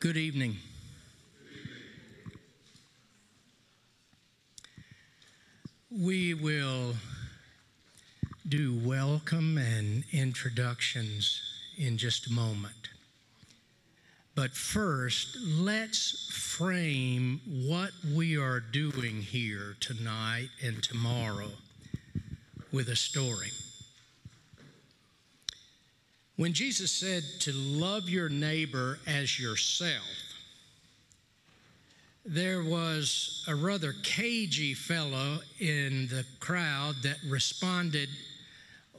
Good evening. We will do welcome and introductions in just a moment. But first, let's frame what we are doing here tonight and tomorrow with a story. When Jesus said to love your neighbor as yourself, there was a rather cagey fellow in the crowd that responded,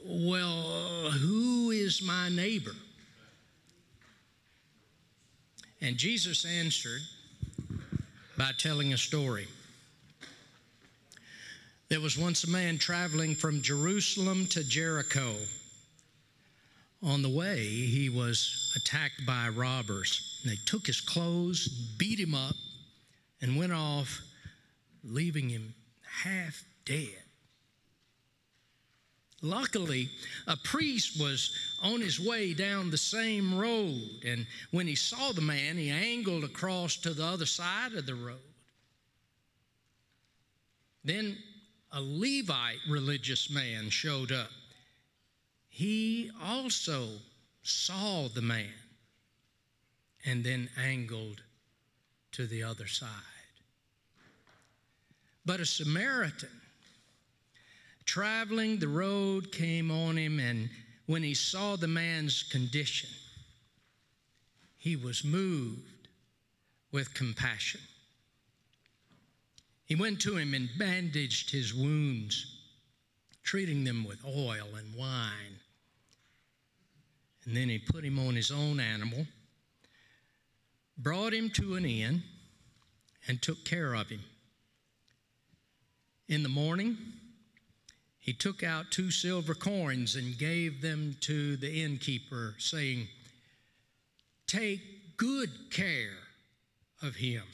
"Well, who is my neighbor?" And Jesus answered by telling a story. There was once a man traveling from Jerusalem to Jericho. On the way, he was attacked by robbers. They took his clothes, beat him up, and went off, leaving him half dead. Luckily, a priest was on his way down the same road, and when he saw the man, he angled across to the other side of the road. Then a Levite religious man showed up. He also saw the man and then angled to the other side. But a Samaritan traveling the road came on him, and when he saw the man's condition, he was moved with compassion. He went to him and bandaged his wounds, treating them with oil and wine. And then he put him on his own animal, brought him to an inn, and took care of him. In the morning, he took out 2 silver coins and gave them to the innkeeper, saying, "Take good care of him,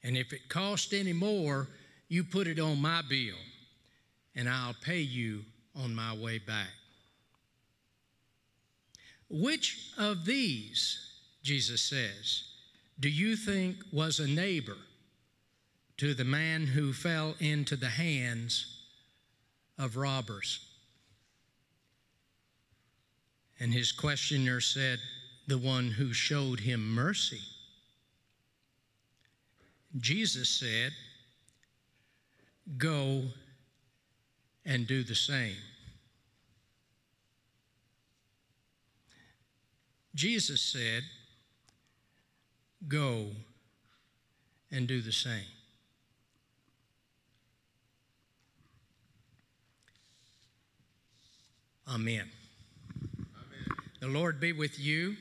and if it costs any more, you put it on my bill, and I'll pay you on my way back." Which of these, Jesus says, do you think was a neighbor to the man who fell into the hands of robbers? And his questioner said, "The one who showed him mercy." Jesus said, "Go and do the same." Jesus said, "Go and do the same." Amen. The Lord be with you.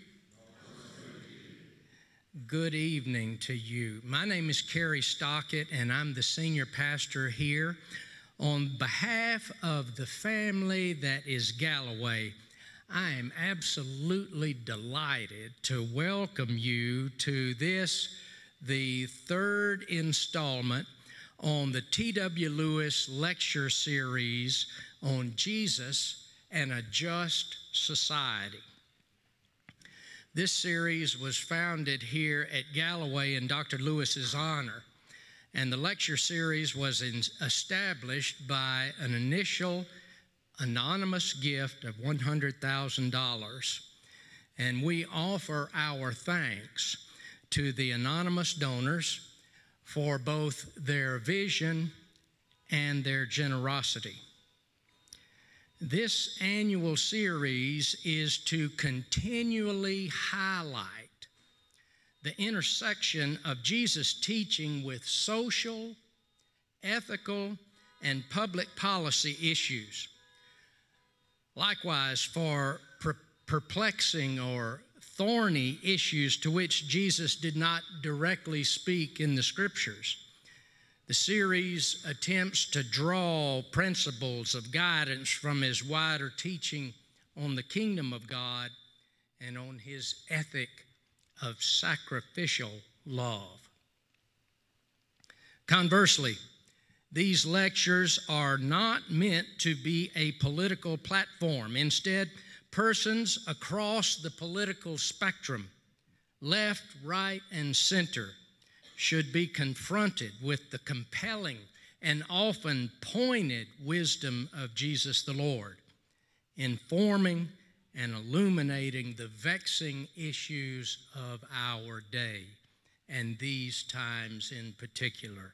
Good evening to you. My name is Kerry Stockett, and I'm the senior pastor here. On behalf of the family that is Galloway, I am absolutely delighted to welcome you to this, the third installment on the T.W. Lewis lecture series on Jesus and a Just Society. This series was founded here at Galloway in Dr. Lewis's honor, and the lecture series was established by an initial anonymous gift of $100,000, and we offer our thanks to the anonymous donors for both their vision and their generosity. This annual series is to continually highlight the intersection of Jesus' teaching with social, ethical, and public policy issues. Likewise, for perplexing or thorny issues to which Jesus did not directly speak in the Scriptures, the series attempts to draw principles of guidance from his wider teaching on the kingdom of God and on his ethic of sacrificial love. Conversely, these lectures are not meant to be a political platform. Instead, persons across the political spectrum left, right, and center, should be confronted with the compelling and often pointed wisdom of Jesus the Lord, informing and illuminating the vexing issues of our day, and these times in particular.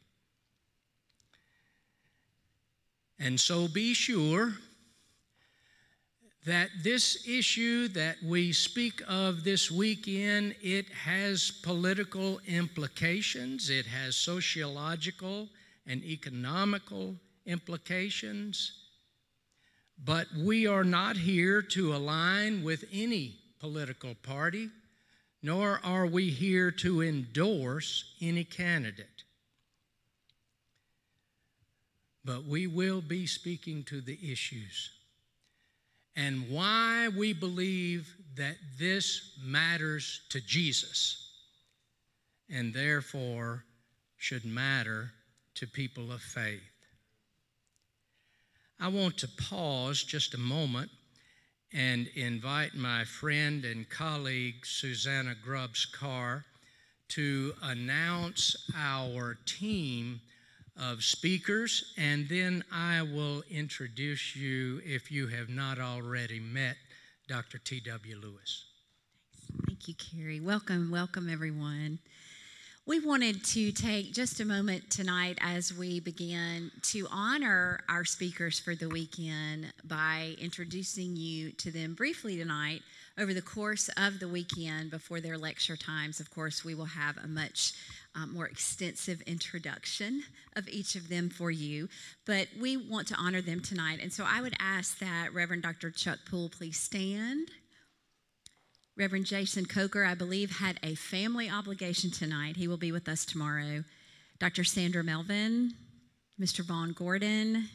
And so be sure that this issue that we speak of this weekend, it has political implications, it has sociological and economical implications, but we are not here to align with any political party, nor are we here to endorse any candidate. But we will be speaking to the issues and why we believe that this matters to Jesus and therefore should matter to people of faith. I want to pause just a moment and invite my friend and colleague Susanna Grubbs-Carr to announce our team of speakers, and then I will introduce you, if you have not already met, Dr. T.W. Lewis. Thank you, Carrie. Welcome, everyone. We wanted to take just a moment tonight as we begin to honor our speakers for the weekend by introducing you to them briefly tonight. Over the course of the weekend, before their lecture times, of course, we will have a much more extensive introduction of each of them for you, but we want to honor them tonight. And so I would ask that Reverend Dr. Chuck Poole please stand. Reverend Jason Coker, I believe, had a family obligation tonight. He will be with us tomorrow. Dr. Sandra Melvin, Mr. Vaughn Gordon,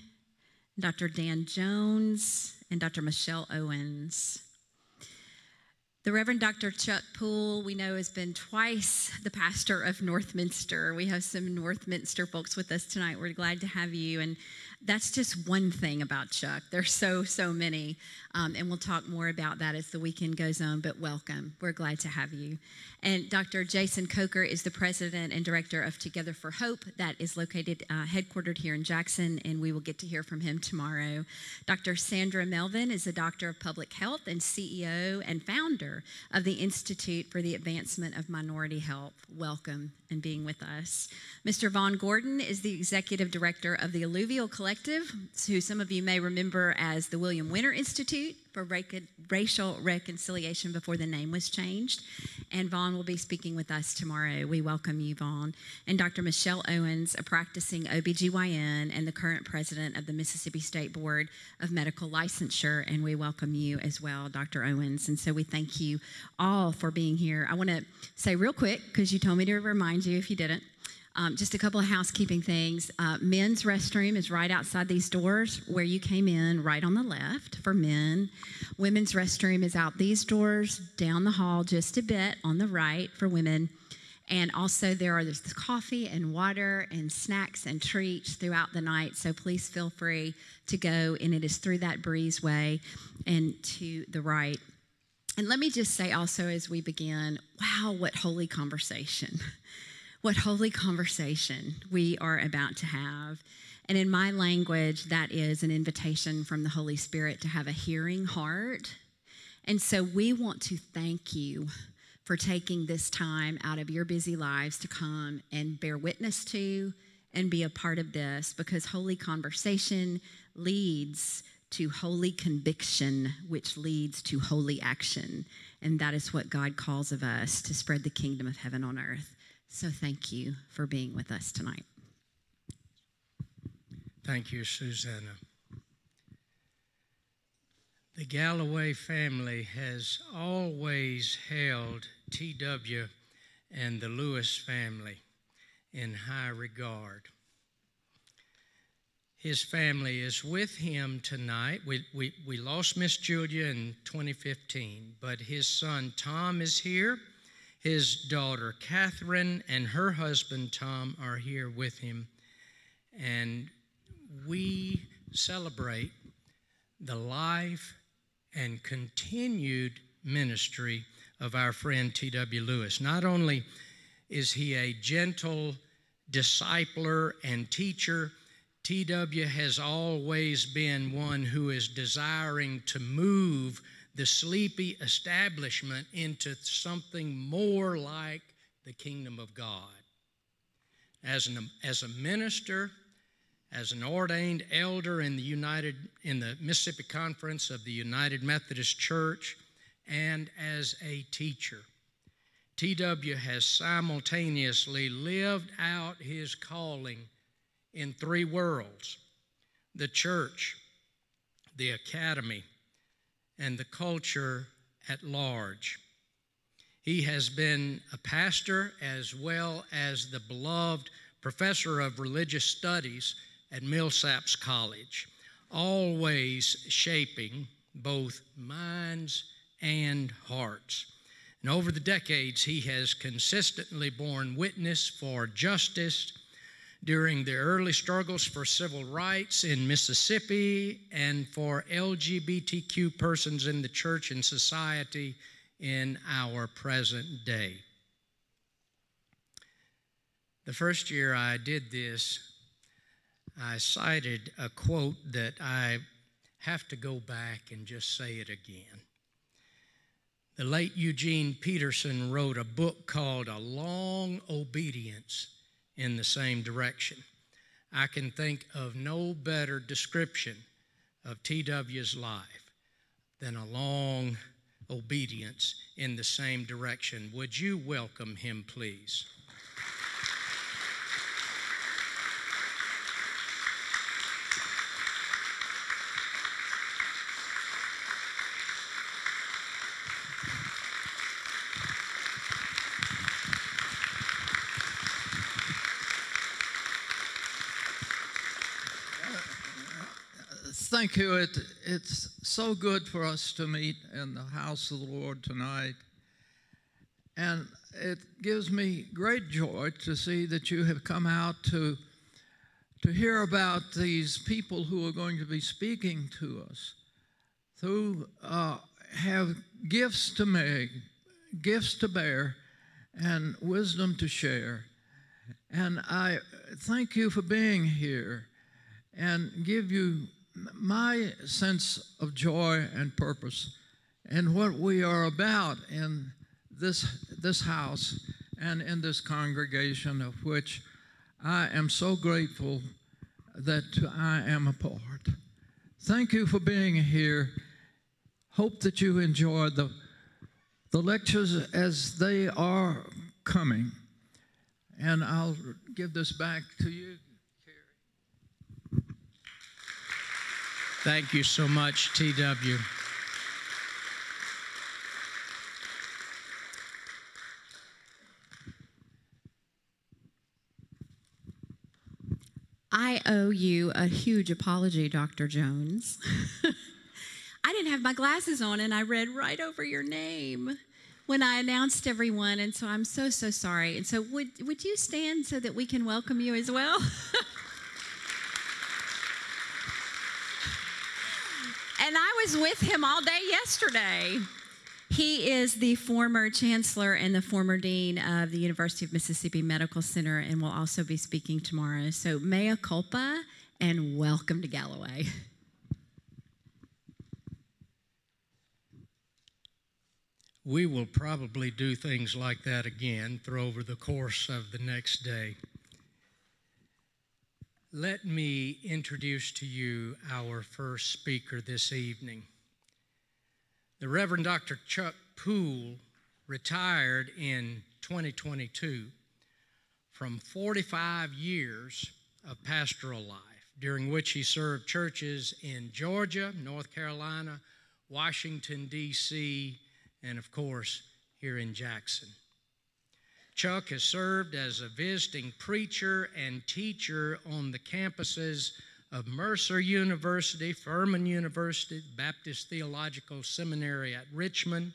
Dr. Dan Jones, and Dr. Michelle Owens. The Reverend Dr. Chuck Poole, we know, has been twice the pastor of Northminster. We have some Northminster folks with us tonight. We're glad to have you. And that's just one thing about Chuck. There's so many. And we'll talk more about that as the weekend goes on, but welcome. We're glad to have you. And Dr. Jason Coker is the president and director of Together for Hope. That is located, headquartered here in Jackson, and we will get to hear from him tomorrow. Dr. Sandra Melvin is a doctor of public health and CEO and founder of the Institute for the Advancement of Minority Health. Welcome and being with us. Mr. Vaughn Gordon is the executive director of the Alluvial Collective, who some of you may remember as the William Winter Institute for Racial Reconciliation before the name was changed. And Vaughn will be speaking with us tomorrow. We welcome you, Vaughn. And Dr. Michelle Owens, a practicing OBGYN and the current president of the Mississippi State Board of Medical Licensure. And we welcome you as well, Dr. Owens. And so we thank you all for being here. I want to say real quick, because you told me to remind you if you didn't, just a couple of housekeeping things. Men's restroom is right outside these doors where you came in, right on the left for men. Women's restroom is out these doors, down the hall just a bit on the right for women. And also there's coffee and water and snacks and treats throughout the night. So please feel free to go. And it is through that breezeway and to the right. And let me just say also as we begin, wow, what holy conversation. What holy conversation we are about to have. And in my language, that is an invitation from the Holy Spirit to have a hearing heart. And so we want to thank you for taking this time out of your busy lives to come and bear witness to and be a part of this, because holy conversation leads to holy conviction, which leads to holy action. And that is what God calls of us, to spread the kingdom of heaven on earth. So thank you for being with us tonight. Thank you, Susanna. The Galloway family has always held T.W. and the Lewis family in high regard. His family is with him tonight. We lost Miss Julia in 2015, but his son Tom is here. His daughter Catherine and her husband Tom are here with him. And we celebrate the life and continued ministry of our friend T.W. Lewis. Not only is he a gentle discipler and teacher, T.W. has always been one who is desiring to move the sleepy establishment into something more like the kingdom of God. As a minister, as an ordained elder in the Mississippi Conference of the United Methodist Church, and as a teacher, T.W. has simultaneously lived out his calling in three worlds: the church, the academy, and the culture at large. He has been a pastor as well as the beloved professor of religious studies at Millsaps College, always shaping both minds and hearts. And over the decades, he has consistently borne witness for justice during the early struggles for civil rights in Mississippi and for LGBTQ persons in the church and society in our present day. The first year I did this, I cited a quote that I have to go back and just say it again. The late Eugene Peterson wrote a book called A Long Obedience in the Same Direction. I can think of no better description of T.W.'s life than a long obedience in the same direction. Would you welcome him, please? Thank you. It's so good for us to meet in the house of the Lord tonight. And it gives me great joy to see that you have come out to hear about these people who are going to be speaking to us, who have gifts to make, gifts to bear, and wisdom to share. And I thank you for being here and give you my sense of joy and purpose and what we are about in this house and in this congregation, of which I am so grateful that I am a part. Thank you for being here. Hope that you enjoy the lectures as they are coming. And I'll give this back to you. Thank you so much, T.W. I owe you a huge apology, Dr. Jones. I didn't have my glasses on, and I read right over your name when I announced everyone, and so I'm so sorry. And so would you stand so that we can welcome you as well? And I was with him all day yesterday. He is the former chancellor and the former dean of the University of Mississippi Medical Center and will also be speaking tomorrow. So mea culpa and welcome to Galloway. We will probably do things like that again over the course of the next day. Let me introduce to you our first speaker this evening. The Reverend Dr. Chuck Poole retired in 2022 from 45 years of pastoral life, during which he served churches in Georgia, North Carolina, Washington, D.C., and of course, here in Jackson. Chuck has served as a visiting preacher and teacher on the campuses of Mercer University, Furman University, Baptist Theological Seminary at Richmond,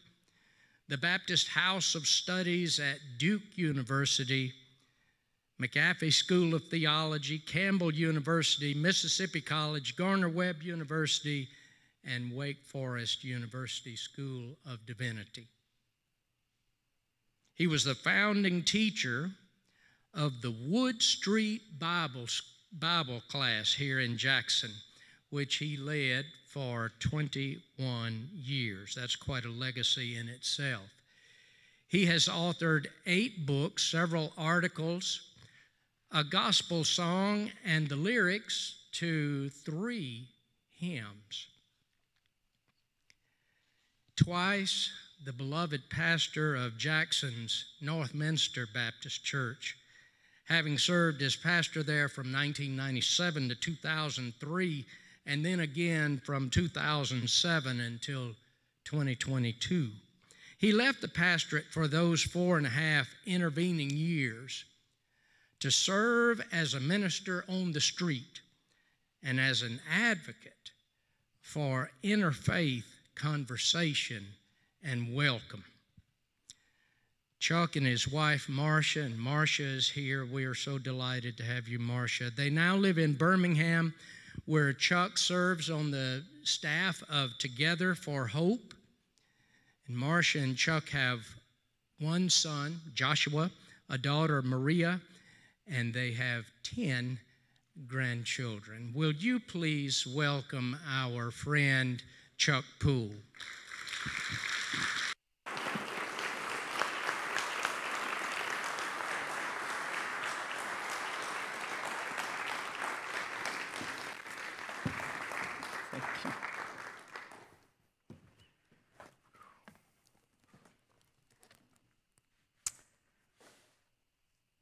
the Baptist House of Studies at Duke University, McAfee School of Theology, Campbell University, Mississippi College, Gardner-Webb University, and Wake Forest University School of Divinity. He was the founding teacher of the Wood Street Bible class here in Jackson, which he led for 21 years. That's quite a legacy in itself. He has authored 8 books, several articles, a gospel song, and the lyrics to 3 hymns. Twice, the beloved pastor of Jackson's Northminster Baptist Church, having served as pastor there from 1997 to 2003, and then again from 2007 until 2022. He left the pastorate for those 4.5 intervening years to serve as a minister on the street and as an advocate for interfaith conversation and welcome. Chuck and his wife, Marcia, and Marcia is here. We are so delighted to have you, Marcia. They now live in Birmingham, where Chuck serves on the staff of Together for Hope. And Marcia and Chuck have one son, Joshua, a daughter, Maria, and they have 10 grandchildren. Will you please welcome our friend, Chuck Poole?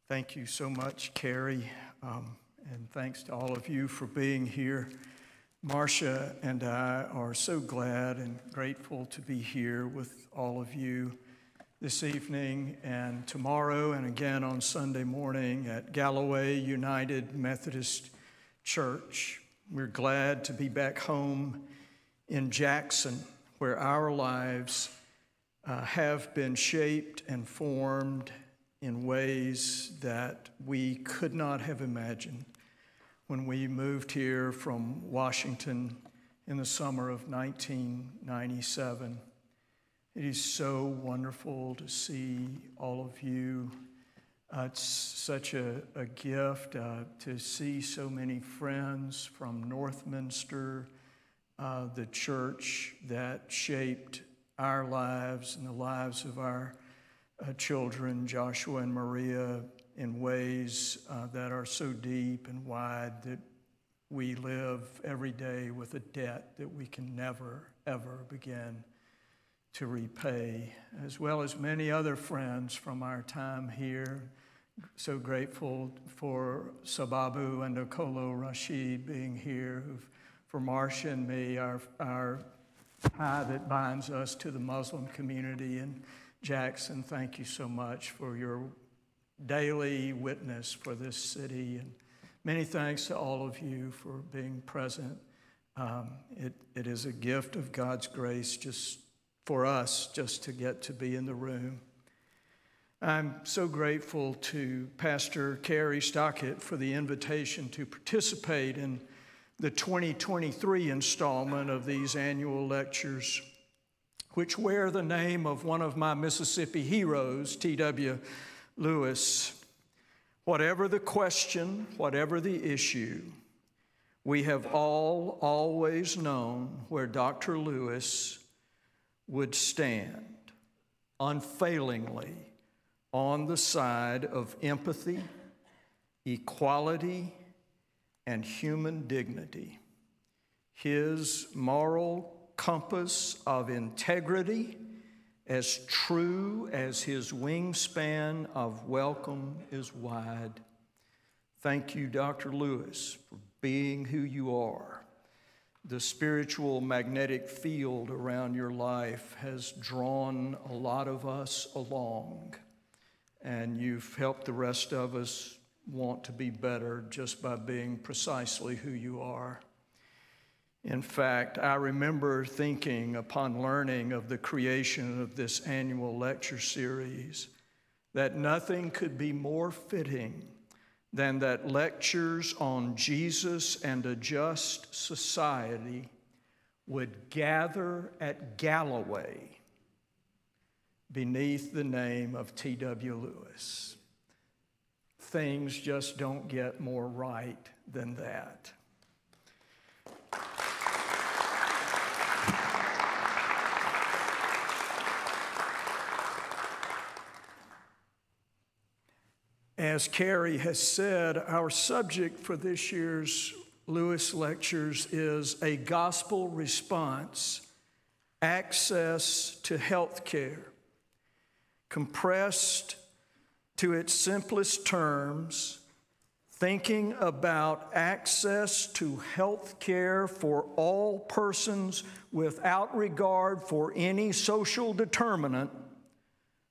Thank you so much, Carrie, and thanks to all of you for being here. Marcia and I are so glad and grateful to be here with all of you this evening and tomorrow and again on Sunday morning at Galloway United Methodist Church. We're glad to be back home in Jackson, where our lives have been shaped and formed in ways that we could not have imagined when we moved here from Washington in the summer of 1997. It is so wonderful to see all of you. It's such a gift to see so many friends from Northminster, the church that shaped our lives and the lives of our children, Joshua and Maria, in ways that are so deep and wide that we live every day with a debt that we can never, ever begin to repay, as well as many other friends from our time here. So grateful for Sababu and Okolo Rashid being here, for Marcia and me, our tie that binds us to the Muslim community in Jackson. Thank you so much for your daily witness for this city, and many thanks to all of you for being present. It is a gift of God's grace just for us just to get to be in the room. I'm so grateful to Pastor Carrie Stockett for the invitation to participate in the 2023 installment of these annual lectures, which wear the name of one of my Mississippi heroes, T.W. Lewis. Whatever the question, whatever the issue, we have all always known where Dr. Lewis would stand, unfailingly on the side of empathy, equality, and human dignity. His moral compass of integrity, as true as his wingspan of welcome is wide. Thank you, Dr. Lewis, for being who you are. The spiritual magnetic field around your life has drawn a lot of us along, and you've helped the rest of us want to be better just by being precisely who you are. In fact, I remember thinking upon learning of the creation of this annual lecture series that nothing could be more fitting than that lectures on Jesus and a just society would gather at Galloway beneath the name of T.W. Lewis. Things just don't get more right than that. As Carrie has said, our subject for this year's Lewis Lectures is a gospel response, access to health care. Compressed to its simplest terms, thinking about access to health care for all persons without regard for any social determinant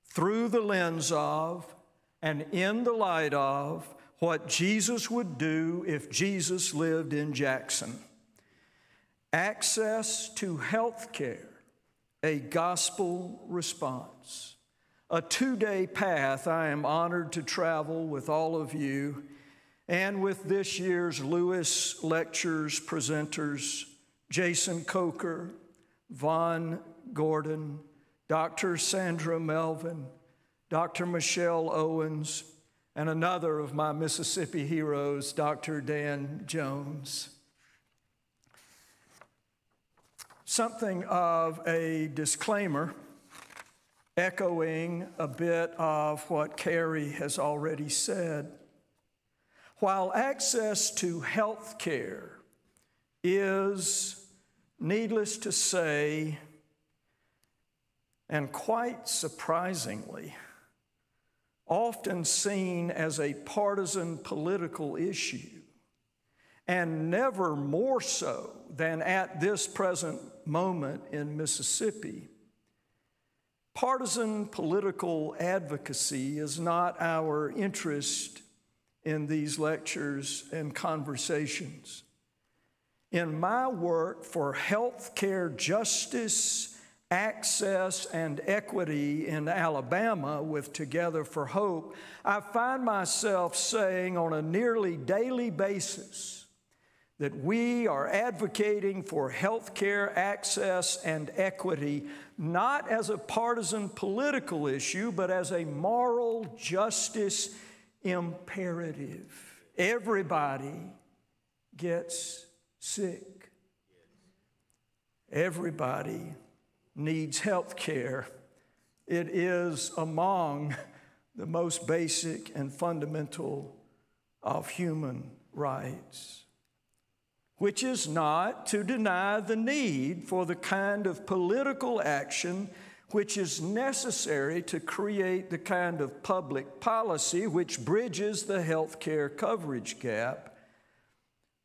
through the lens of and in the light of what Jesus would do if Jesus lived in Jackson. Access to health care, a gospel response. A 2-day path I am honored to travel with all of you and with this year's Lewis Lectures presenters, Jason Coker, Vaughn Gordon, Dr. Sandra Melvin, Dr. Michelle Owens, and another of my Mississippi heroes, Dr. Dan Jones. Something of a disclaimer, echoing a bit of what Carrie has already said. While access to health care is, needless to say, and quite surprisingly, often seen as a partisan political issue, and never more so than at this present moment in Mississippi, partisan political advocacy is not our interest in these lectures and conversations. In my work for health care justice, access, and equity in Alabama with Together for Hope, I find myself saying on a nearly daily basis that we are advocating for health care access and equity not as a partisan political issue, but as a moral justice imperative. Everybody gets sick. Everybody needs health care. It is among the most basic and fundamental of human rights, which is not to deny the need for the kind of political action which is necessary to create the kind of public policy which bridges the health care coverage gap,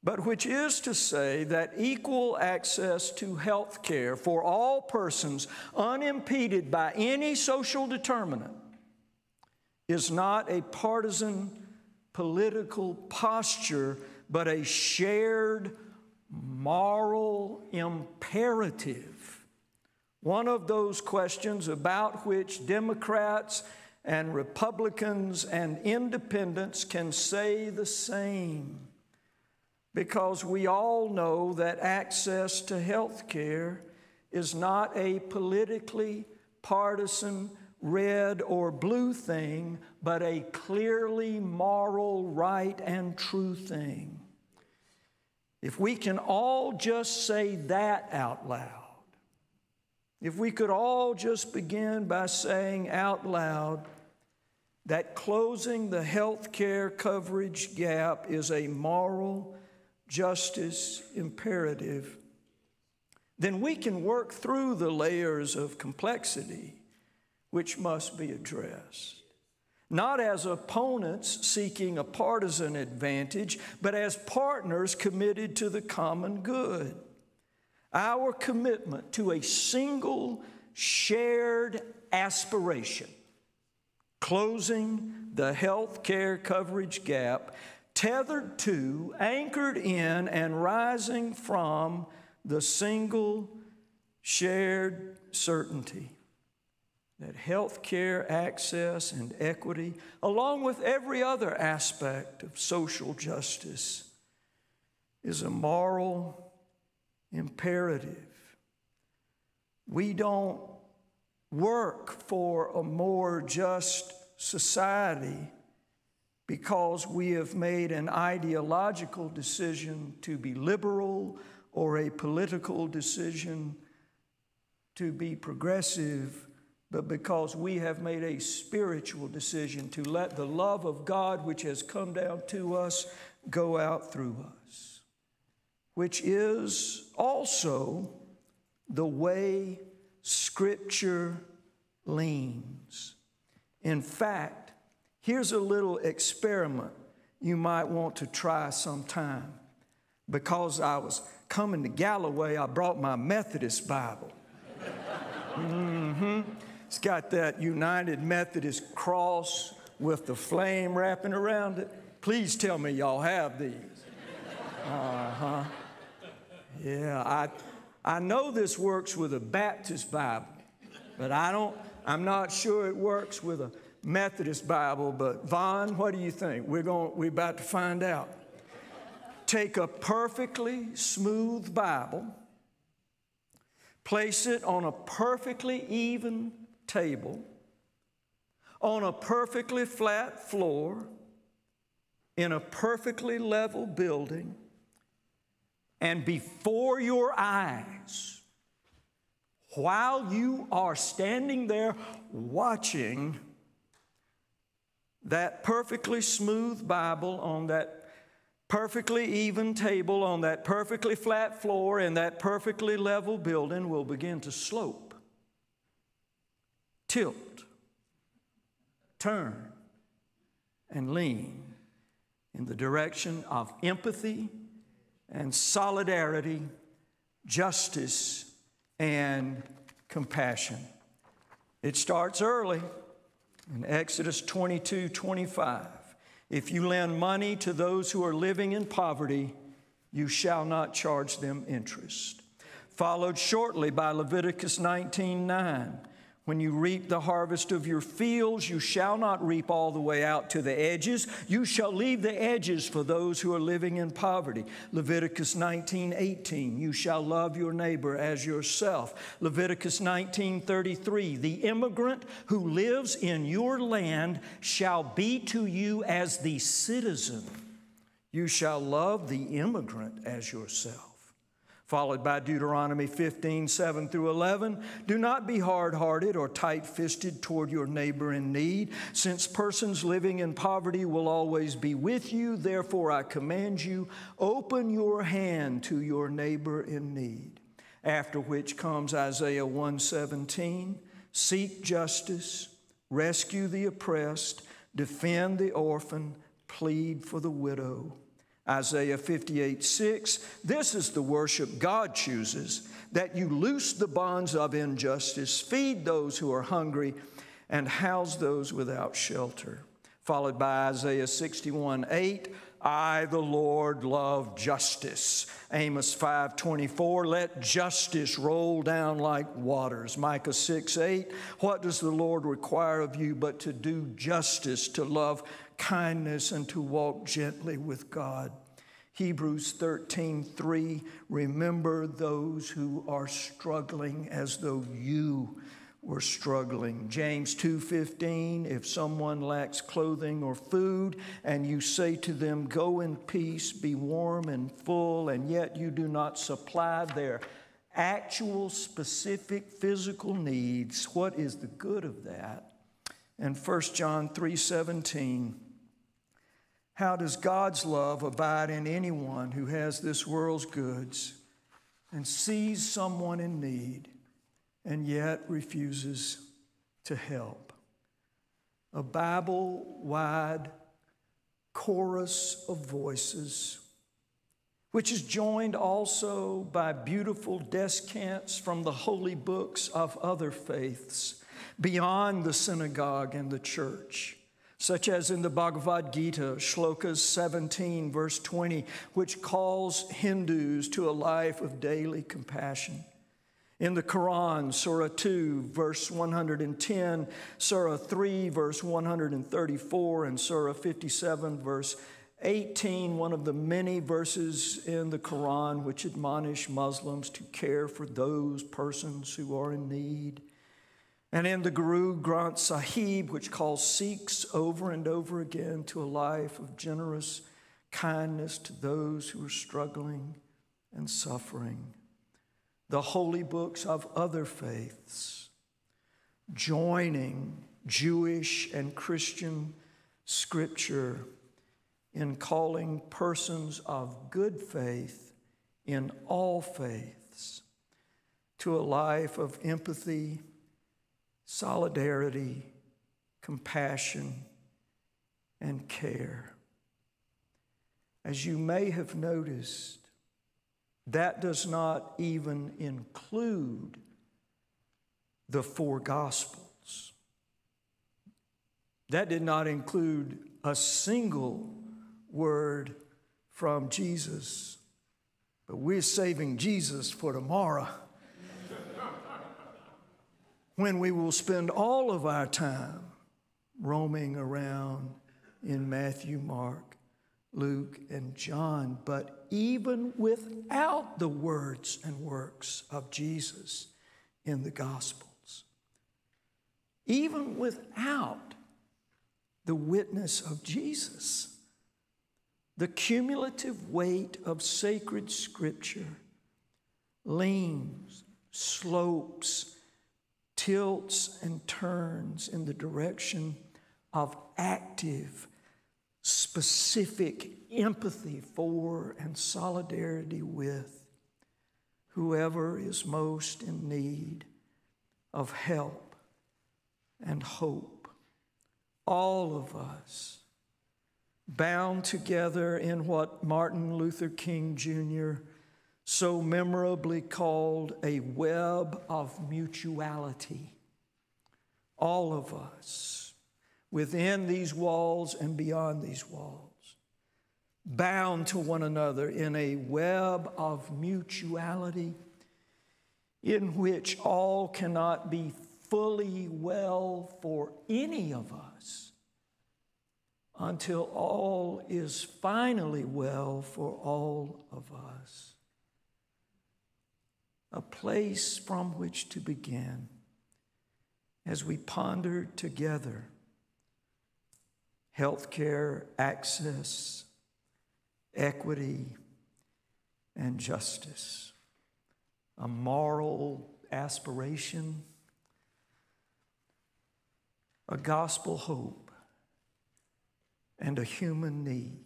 but which is to say that equal access to health care for all persons unimpeded by any social determinant is not a partisan political posture, but a shared moral imperative. One of those questions about which Democrats and Republicans and independents can say the same, because we all know that access to health care is not a politically partisan red or blue thing, but a clearly moral right and true thing. If we can all just say that out loud, if we could all just begin by saying out loud that closing the health care coverage gap is a moral justice imperative, then we can work through the layers of complexity which must be addressed, not as opponents seeking a partisan advantage, but as partners committed to the common good. Our commitment to a single shared aspiration, closing the health care coverage gap, tethered to, anchored in, and rising from the single shared certainty that health care access and equity, along with every other aspect of social justice, is a moral imperative. We don't work for a more just society because we have made an ideological decision to be liberal or a political decision to be progressive, but because we have made a spiritual decision to let the love of God which has come down to us go out through us, which is also the way Scripture leans. In fact, here's a little experiment you might want to try sometime. Because I was coming to Galloway, I brought my Methodist Bible. It's got that United Methodist cross with the flame wrapping around it. Please tell me y'all have these. Yeah, I know this works with a Baptist Bible, but I'm not sure it works with a Methodist Bible. But Vaughn, what do you think? We're about to find out. Take a perfectly smooth Bible, place it on a perfectly even table, on a perfectly flat floor, in a perfectly level building, and before your eyes, while you are standing there watching that perfectly smooth Bible on that perfectly even table, on that perfectly flat floor, in that perfectly level building, will begin to slope, tilt, turn, and lean in the direction of empathy and solidarity, justice, and compassion. It starts early in Exodus 22:25. If you lend money to those who are living in poverty, you shall not charge them interest. Followed shortly by Leviticus 19:9. When you reap the harvest of your fields, you shall not reap all the way out to the edges. You shall leave the edges for those who are living in poverty. Leviticus 19:18. You shall love your neighbor as yourself. Leviticus 19:33. The immigrant who lives in your land shall be to you as the citizen. You shall love the immigrant as yourself. Followed by Deuteronomy 15:7-11. Do not be hard-hearted or tight-fisted toward your neighbor in need, since persons living in poverty will always be with you. Therefore, I command you, open your hand to your neighbor in need. After which comes Isaiah 1:17. Seek justice, rescue the oppressed, defend the orphan, plead for the widow. Isaiah 58:6, this is the worship God chooses, that you loose the bonds of injustice, feed those who are hungry, and house those without shelter. Followed by Isaiah 61:8, I, the Lord, love justice. Amos 5:24, let justice roll down like waters. Micah 6:8, what does the Lord require of you but to do justice, to love kindness, and to walk gently with God? Hebrews 13:3, remember those who are struggling as though you were struggling. James 2:15, if someone lacks clothing or food, and you say to them, go in peace, be warm and full, and yet you do not supply their actual specific physical needs, what is the good of that? And 1 John 3:17, how does God's love abide in anyone who has this world's goods and sees someone in need and yet refuses to help? A Bible-wide chorus of voices, which is joined also by beautiful descants from the holy books of other faiths beyond the synagogue and the church, such as in the Bhagavad Gita, Shlokas 17, verse 20, which calls Hindus to a life of daily compassion. In the Quran, Surah 2, verse 110, Surah 3, verse 134, and Surah 57, verse 18, one of the many verses in the Quran which admonish Muslims to care for those persons who are in need. And in the Guru Granth Sahib, which calls Sikhs over and over again to a life of generous kindness to those who are struggling and suffering. The holy books of other faiths, joining Jewish and Christian scripture in calling persons of good faith in all faiths to a life of empathy, solidarity, compassion, and care. As you may have noticed, that does not even include the four Gospels. That did not include a single word from Jesus, but we're saving Jesus for tomorrow, when we will spend all of our time roaming around in Matthew, Mark, Luke, and John. But even without the words and works of Jesus in the Gospels, even without the witness of Jesus, the cumulative weight of sacred scripture leans, slopes, tilts, and turns in the direction of active, specific empathy for and solidarity with whoever is most in need of help and hope. All of us bound together in what Martin Luther King Jr. so memorably called a web of mutuality. All of us, within these walls and beyond these walls, bound to one another in a web of mutuality in which all cannot be fully well for any of us until all is finally well for all of us. A place from which to begin as we ponder together healthcare access, equity, and justice, a moral aspiration, a gospel hope, and a human need,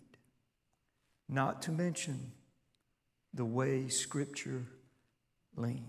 not to mention the way Scripture leans.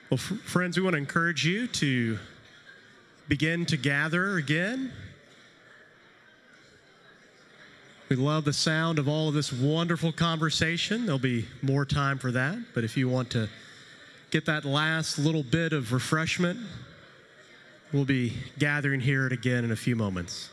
Well, friends, we want to encourage you to begin to gather again. We love the sound of all of this wonderful conversation. There'll be more time for that, but if you want to get that last little bit of refreshment, we'll be gathering here again in a few moments.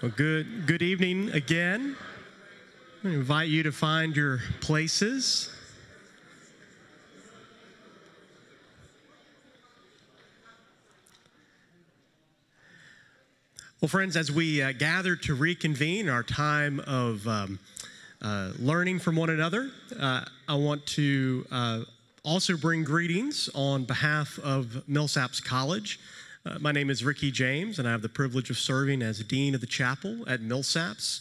Well, good evening again. I invite you to find your places. Well, friends, as we gather to reconvene our time of learning from one another, I want to also bring greetings on behalf of Millsaps College. My name is Ricky James, and I have the privilege of serving as Dean of the Chapel at Millsaps.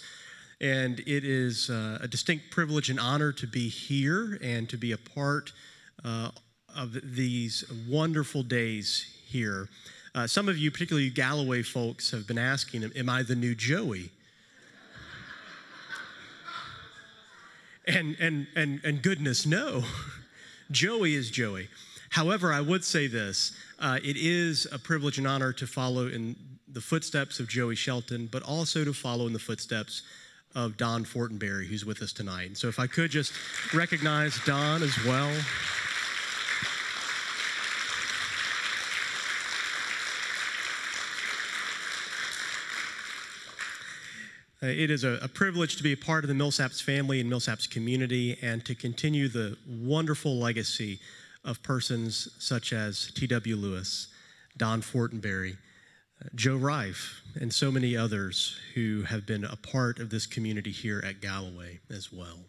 And it is a distinct privilege and honor to be here and to be a part of these wonderful days here. Some of you, particularly you Galloway folks, have been asking, am I the new Joey? And goodness, no. Joey is Joey. However, I would say this. It is a privilege and honor to follow in the footsteps of Joey Shelton, but also to follow in the footsteps of Don Fortenberry, who's with us tonight. And so if I could just recognize Don as well. It is a privilege to be a part of the Millsaps family and Millsaps community and to continue the wonderful legacy of persons such as T.W. Lewis, Don Fortenberry, Joe Rife, and so many others who have been a part of this community here at Galloway as well.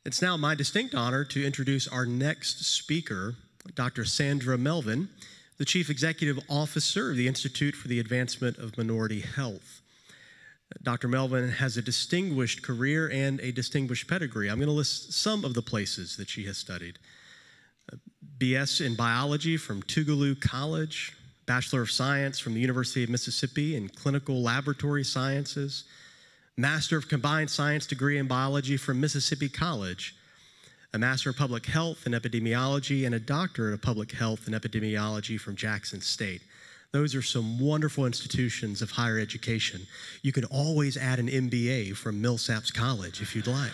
It's now my distinct honor to introduce our next speaker, Dr. Sandra Melvin, the Chief Executive Officer of the Institute for the Advancement of Minority Health. Dr. Melvin has a distinguished career and a distinguished pedigree. I'm going to list some of the places that she has studied. BS in Biology from Tougaloo College, Bachelor of Science from the University of Mississippi in Clinical Laboratory Sciences, Master of Combined Science degree in Biology from Mississippi College, a Master of Public Health in Epidemiology, and a Doctorate of Public Health in Epidemiology from Jackson State. Those are some wonderful institutions of higher education. You can always add an MBA from Millsaps College if you'd like.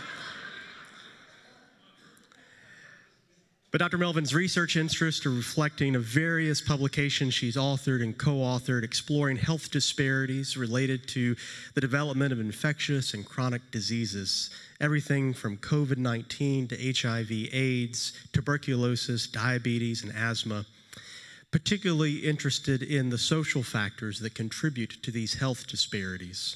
But Dr. Melvin's research interests are reflecting of various publications she's authored and co-authored exploring health disparities related to the development of infectious and chronic diseases, everything from COVID-19 to HIV, AIDS, tuberculosis, diabetes, and asthma, particularly interested in the social factors that contribute to these health disparities.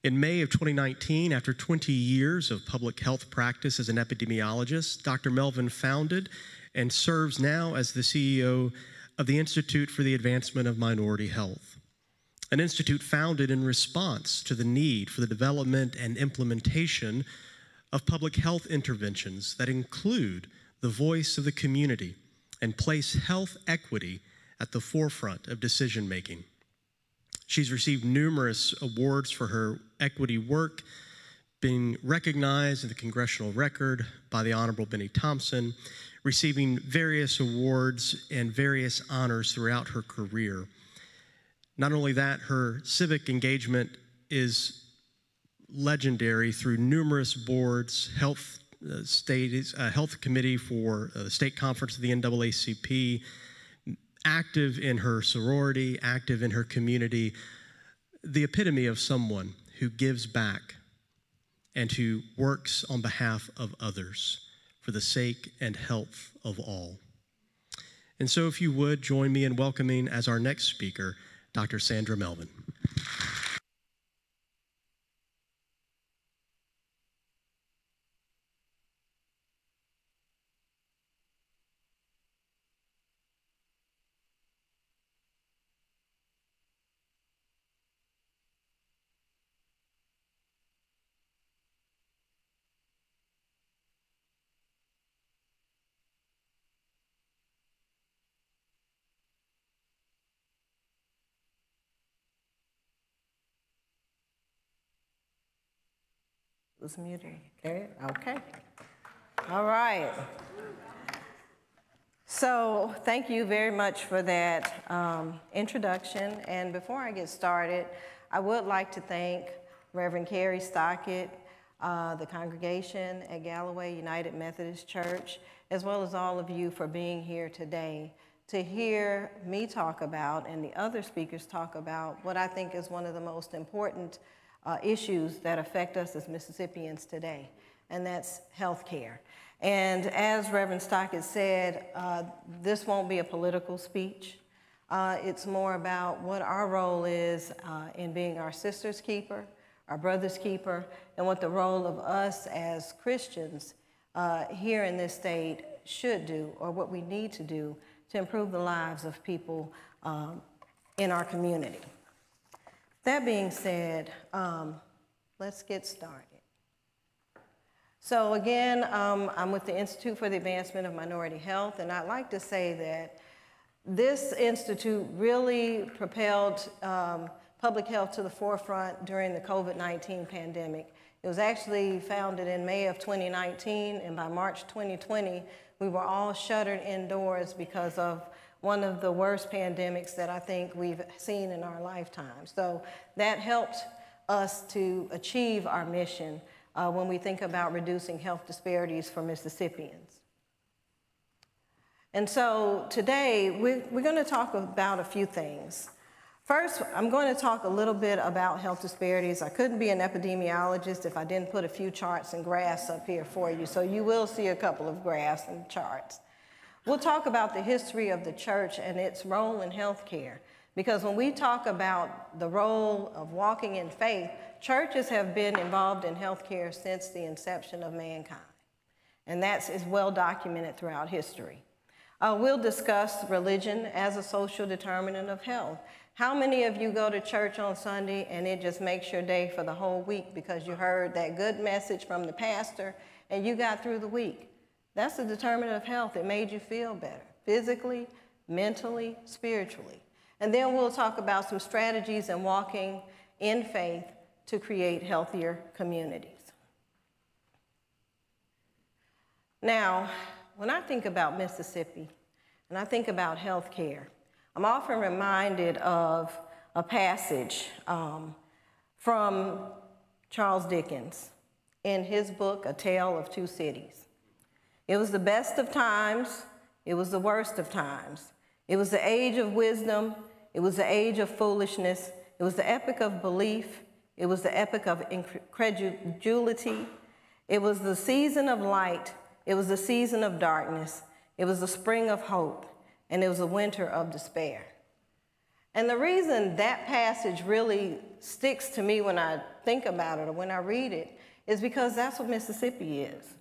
In May of 2019, after 20 years of public health practice as an epidemiologist, Dr. Melvin founded and serves now as the CEO of the Institute for the Advancement of Minority Health, an institute founded in response to the need for the development and implementation of public health interventions that include the voice of the community and place health equity at the forefront of decision-making. She's received numerous awards for her equity work, being recognized in the Congressional Record by the Honorable Benny Thompson, receiving various awards and various honors throughout her career. Not only that, her civic engagement is legendary through numerous boards, health committee for the state conference of the NAACP, active in her sorority, active in her community, the epitome of someone who gives back and who works on behalf of others for the sake and health of all. And so if you would, join me in welcoming as our next speaker, Dr. Sandra Melvin. Was muted. There, okay. All right. So thank you very much for that introduction. And before I get started, I would like to thank Reverend Carrie Stockett, the congregation at Galloway United Methodist Church, as well as all of you for being here today to hear me talk about and the other speakers talk about what I think is one of the most important issues that affect us as Mississippians today, and that's health care. And as Reverend Stockett said, this won't be a political speech. It's more about what our role is in being our sister's keeper, our brother's keeper, and what the role of us as Christians here in this state should do, or what we need to do to improve the lives of people in our community. That being said, let's get started. So again, I'm with the Institute for the Advancement of Minority Health, and I'd like to say that this institute really propelled public health to the forefront during the COVID-19 pandemic. It was actually founded in May of 2019, and by March 2020, we were all shuttered indoors because of one of the worst pandemics that I think we've seen in our lifetime. So that helped us to achieve our mission when we think about reducing health disparities for Mississippians. And so today, we're going to talk about a few things. First, I'm going to talk a little bit about health disparities. I couldn't be an epidemiologist if I didn't put a few charts and graphs up here for you, so you will see a couple of graphs and charts. We'll talk about the history of the church and its role in healthcare, because when we talk about the role of walking in faith, churches have been involved in healthcare since the inception of mankind, and that is well documented throughout history. We'll discuss religion as a social determinant of health. How many of you go to church on Sunday and it just makes your day for the whole week because you heard that good message from the pastor and you got through the week? That's a determinant of health. It made you feel better, physically, mentally, spiritually. And then we'll talk about some strategies in walking in faith to create healthier communities. Now, when I think about Mississippi and I think about healthcare, I'm often reminded of a passage from Charles Dickens in his book, A Tale of Two Cities. It was the best of times, it was the worst of times. It was the age of wisdom, it was the age of foolishness, it was the epoch of belief, it was the epoch of incredulity, it was the season of light, it was the season of darkness, it was the spring of hope, and it was a winter of despair. And the reason that passage really sticks to me when I think about it or when I read it is because that's what Mississippi is.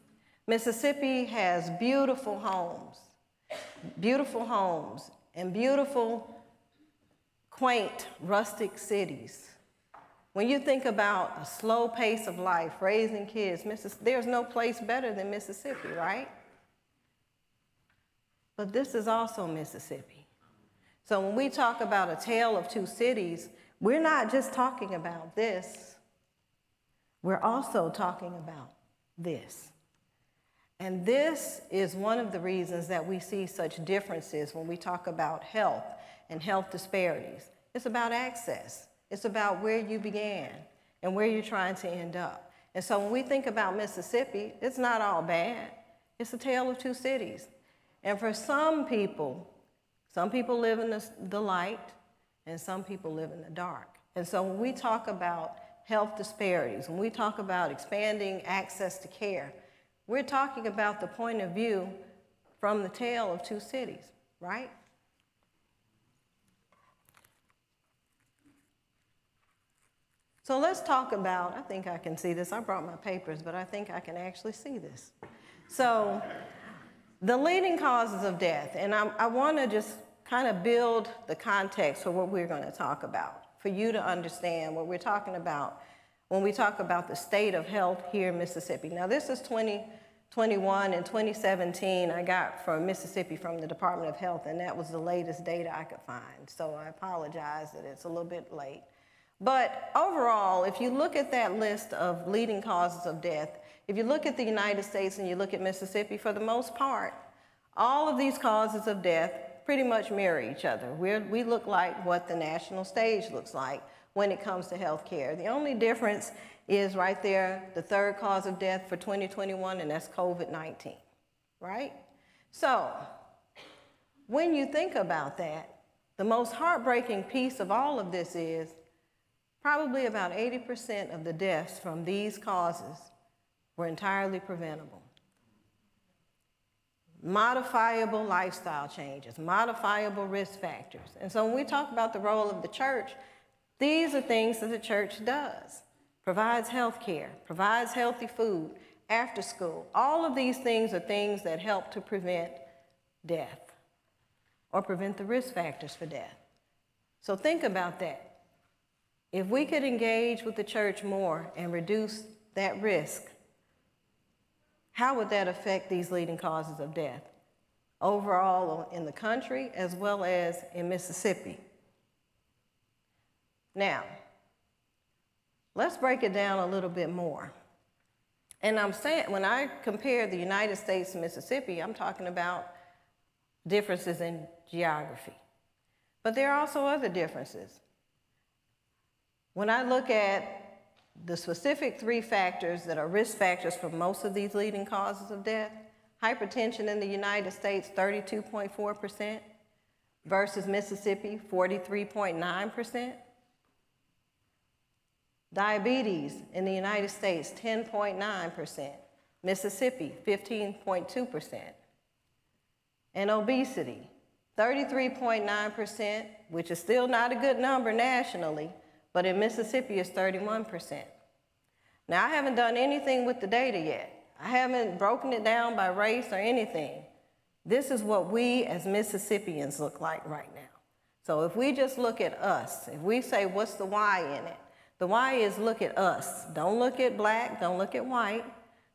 Mississippi has beautiful homes and beautiful, quaint, rustic cities. When you think about a slow pace of life, raising kids, there's no place better than Mississippi, right? But this is also Mississippi. So when we talk about a tale of two cities, we're not just talking about this. We're also talking about this. And this is one of the reasons that we see such differences when we talk about health and health disparities. It's about access. It's about where you began and where you're trying to end up. And so when we think about Mississippi, it's not all bad. It's a tale of two cities. And for some people live in the light and some people live in the dark. And so when we talk about health disparities, when we talk about expanding access to care, we're talking about the point of view from the tale of two cities, right? So let's talk about, I think I can see this. I brought my papers, but I think I can actually see this. So the leading causes of death, and I want to just kind of build the context for what we're going to talk about, for you to understand what we're talking about when we talk about the state of health here in Mississippi. Now, this is 2021 and 2017 I got from Mississippi from the Department of Health, and that was the latest data I could find. So I apologize that it's a little bit late. But overall, if you look at that list of leading causes of death, if you look at the United States and you look at Mississippi, for the most part, all of these causes of death pretty much mirror each other. We look like what the national stage looks like when it comes to health care. The only difference is right there, the third cause of death for 2021, and that's COVID-19, right? So when you think about that, the most heartbreaking piece of all of this is probably about 80% of the deaths from these causes were entirely preventable. Modifiable lifestyle changes, modifiable risk factors. And so when we talk about the role of the church, these are things that the church does. Provides health care, provides healthy food, after school. All of these things are things that help to prevent death or prevent the risk factors for death. So think about that. If we could engage with the church more and reduce that risk, how would that affect these leading causes of death overall in the country as well as in Mississippi? Now, let's break it down a little bit more. And I'm saying, when I compare the United States and Mississippi, I'm talking about differences in geography. But there are also other differences. When I look at the specific three factors that are risk factors for most of these leading causes of death, hypertension in the United States, 32.4%, versus Mississippi, 43.9%. Diabetes in the United States, 10.9%. Mississippi, 15.2%. And obesity, 33.9%, which is still not a good number nationally, but in Mississippi it's 31%. Now, I haven't done anything with the data yet. I haven't broken it down by race or anything. This is what we as Mississippians look like right now. So if we just look at us, if we say what's the why in it, the why is look at us. Don't look at black, don't look at white,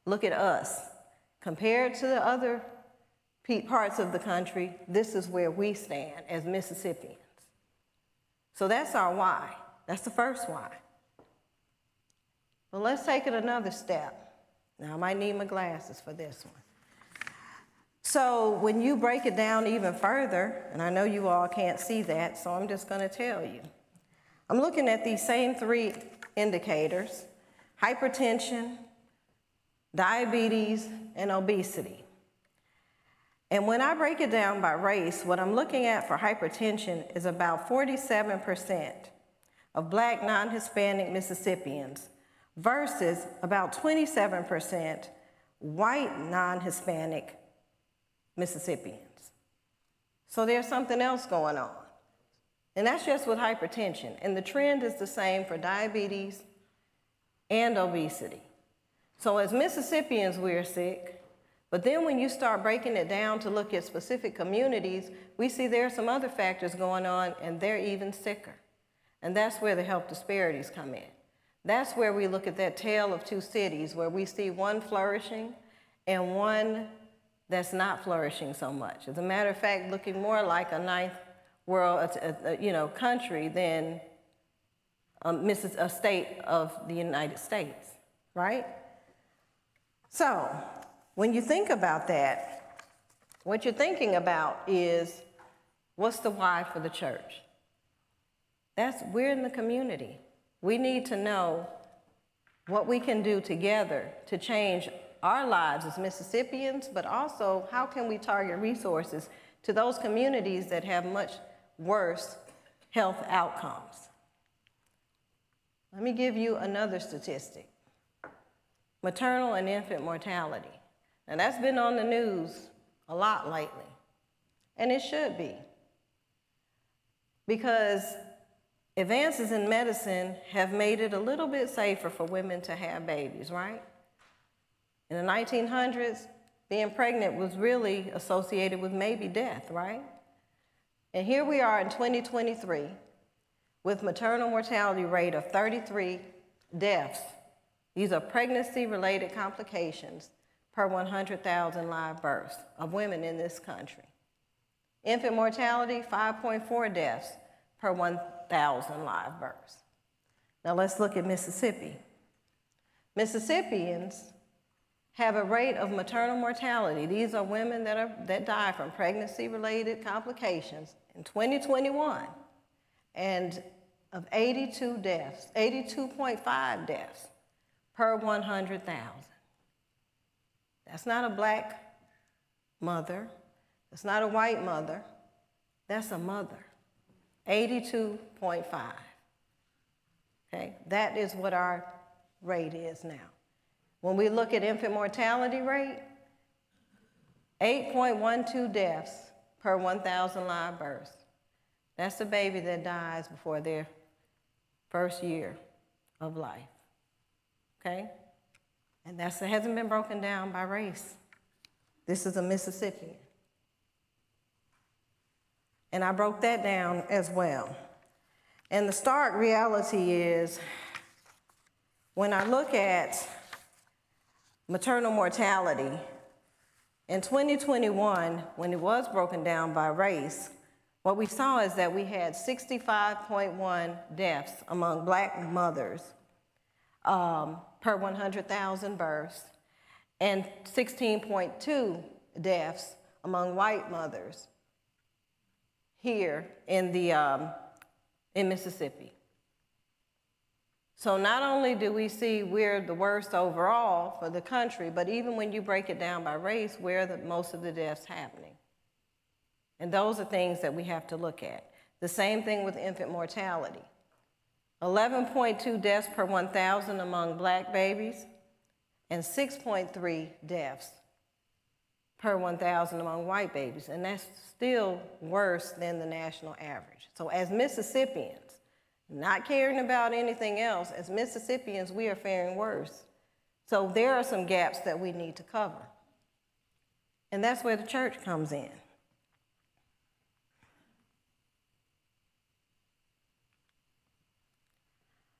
look at us. Compared to the other parts of the country, this is where we stand as Mississippians. So that's our why. That's the first why. But let's take it another step. Now, I might need my glasses for this one. So when you break it down even further, and I know you all can't see that, so I'm just going to tell you. I'm looking at these same three indicators: hypertension, diabetes, and obesity. And when I break it down by race, what I'm looking at for hypertension is about 47% of Black non-Hispanic Mississippians versus about 27% white non-Hispanic Mississippians. So there's something else going on. And that's just with hypertension. And the trend is the same for diabetes and obesity. So as Mississippians, we're sick. But then when you start breaking it down to look at specific communities, we see there are some other factors going on, and they're even sicker. And that's where the health disparities come in. That's where we look at that tale of two cities, where we see one flourishing and one that's not flourishing so much. As a matter of fact, looking more like a ninth world, country than a state of the United States, right? So when you think about that, what you're thinking about is, what's the why for the church? We're in the community. We need to know what we can do together to change our lives as Mississippians, but also how can we target resources to those communities that have much worse health outcomes. Let me give you another statistic. Maternal and infant mortality. Now that's been on the news a lot lately, and it should be, because advances in medicine have made it a little bit safer for women to have babies, right? In the 1900s, being pregnant was really associated with maybe death, right? And here we are in 2023 with maternal mortality rate of 33 deaths. These are pregnancy-related complications per 100,000 live births of women in this country. Infant mortality, 5.4 deaths per 1,000 live births. Now let's look at Mississippi. Mississippians have a rate of maternal mortality. These are women that die from pregnancy-related complications in 2021, and of 82 deaths, 82.5 deaths per 100,000. That's not a black mother. That's not a white mother. That's a mother. 82.5. Okay, that is what our rate is now. When we look at infant mortality rate, 8.12 deaths per 1,000 live births. That's a baby that dies before their first year of life, okay? And that hasn't been broken down by race. This is a Mississippian. And I broke that down as well. And the stark reality is, when I look at maternal mortality, in 2021, when it was broken down by race, what we saw is that we had 65.1 deaths among black mothers per 100,000 births, and 16.2 deaths among white mothers here in Mississippi. So not only do we see we're the worst overall for the country, but even when you break it down by race, where are most of the deaths happening? And those are things that we have to look at. The same thing with infant mortality. 11.2 deaths per 1,000 among black babies, and 6.3 deaths per 1,000 among white babies. And that's still worse than the national average. So as Mississippians, not caring about anything else, as Mississippians, we are faring worse. So there are some gaps that we need to cover. And that's where the church comes in.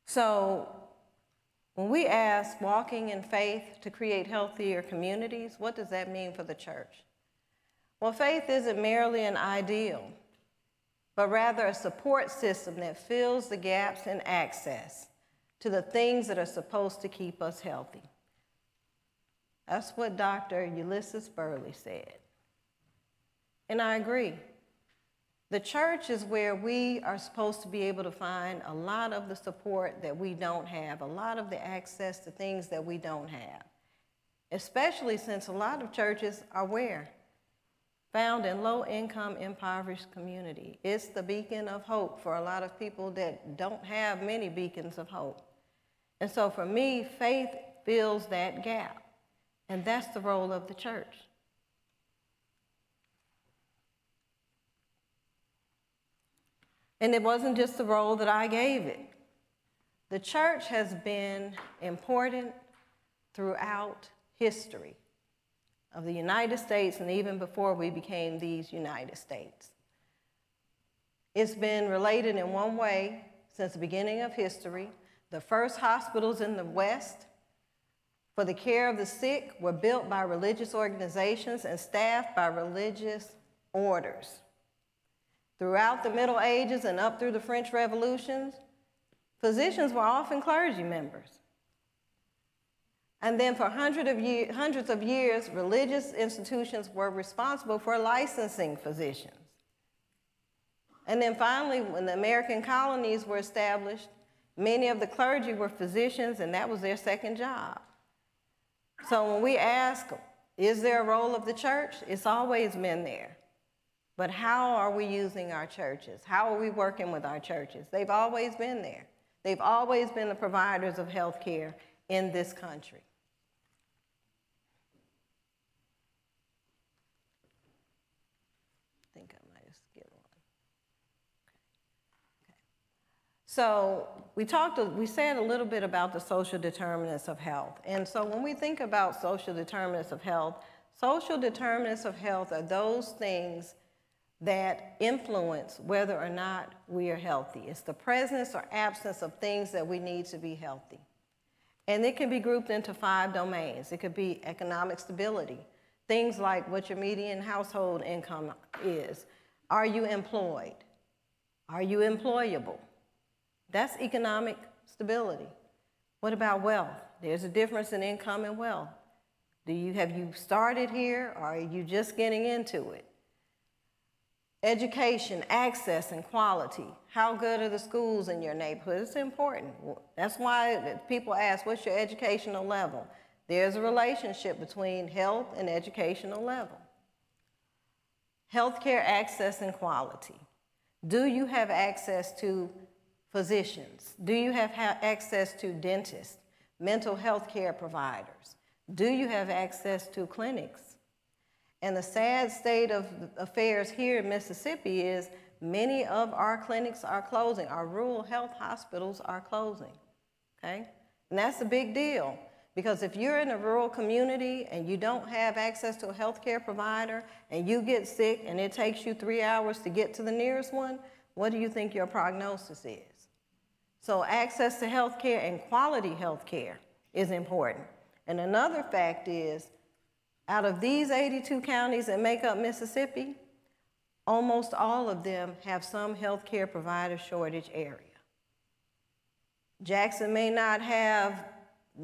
So when we ask walking in faith to create healthier communities, what does that mean for the church? Well, faith isn't merely an ideal, but rather a support system that fills the gaps in access to the things that are supposed to keep us healthy. That's what Dr. Ulysses Burley said. And I agree. The church is where we are supposed to be able to find a lot of the support that we don't have, a lot of the access to things that we don't have, especially since a lot of churches are where? Found in low-income, impoverished community. It's the beacon of hope for a lot of people that don't have many beacons of hope. And so for me, faith fills that gap, and that's the role of the church. And it wasn't just the role that I gave it. The church has been important throughout history of the United States and even before we became these United States. It's been related in one way since the beginning of history. The first hospitals in the West for the care of the sick were built by religious organizations and staffed by religious orders. Throughout the Middle Ages and up through the French Revolutions, physicians were often clergy members. And then for hundreds of years, religious institutions were responsible for licensing physicians. And then finally, when the American colonies were established, many of the clergy were physicians, and that was their second job. So when we ask, is there a role of the church? It's always been there. But how are we using our churches? How are we working with our churches? They've always been there. They've always been the providers of health care in this country. I think I might have skipped one. Okay. So we said a little bit about the social determinants of health. And so when we think about social determinants of health are those things that influence whether or not we are healthy. It's the presence or absence of things that we need to be healthy. And it can be grouped into 5 domains. It could be economic stability, things like what your median household income is. Are you employed? Are you employable? That's economic stability. What about wealth? There's a difference in income and wealth. Have you started here, or are you just getting into it? Education, access, and quality. How good are the schools in your neighborhood? It's important. That's why people ask, what's your educational level? There's a relationship between health and educational level. Healthcare access and quality. Do you have access to physicians? Do you have access to dentists, mental health care providers? Do you have access to clinics? And the sad state of affairs here in Mississippi is many of our clinics are closing. Our rural health hospitals are closing, okay? And that's a big deal, because if you're in a rural community and you don't have access to a healthcare provider and you get sick and it takes you 3 hours to get to the nearest one, what do you think your prognosis is? So access to healthcare and quality healthcare is important. And another fact is, out of these 82 counties that make up Mississippi, almost all of them have some healthcare provider shortage area. Jackson may not have,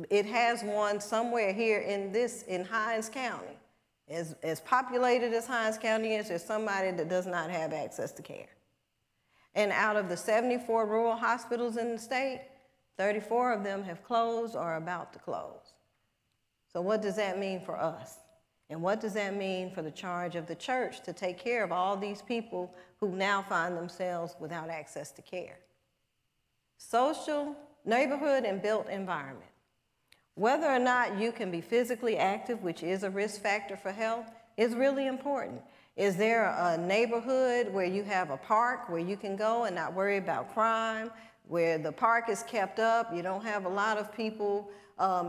it has one somewhere here in Hinds County. As populated as Hinds County is, there's somebody that does not have access to care. And out of the 74 rural hospitals in the state, 34 of them have closed or are about to close. So what does that mean for us? And what does that mean for the charge of the church to take care of all these people who now find themselves without access to care? Social, neighborhood, and built environment. Whether or not you can be physically active, which is a risk factor for health, is really important. Is there a neighborhood where you have a park where you can go and not worry about crime, where the park is kept up, you don't have a lot of people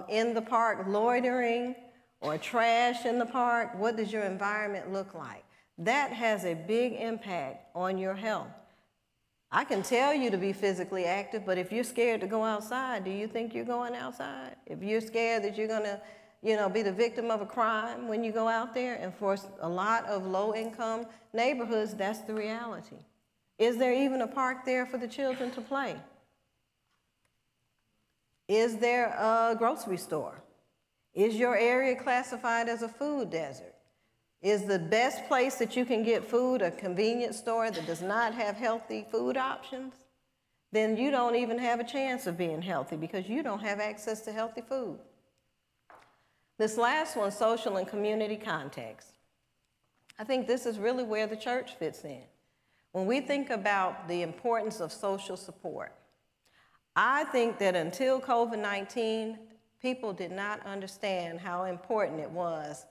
in the park loitering or trash in the park? What does your environment look like? That has a big impact on your health. I can tell you to be physically active, but if you're scared to go outside, do you think you're going outside? If you're scared that you're going to, be the victim of a crime when you go out there, and for a lot of low-income neighborhoods, that's the reality. Is there even a park there for the children to play? Is there a grocery store? Is your area classified as a food desert? Is the best place that you can get food a convenience store that does not have healthy food options? Then you don't even have a chance of being healthy because you don't have access to healthy food. This last one, social and community context. I think this is really where the church fits in. When we think about the importance of social support, I think that until COVID-19, people did not understand how important it was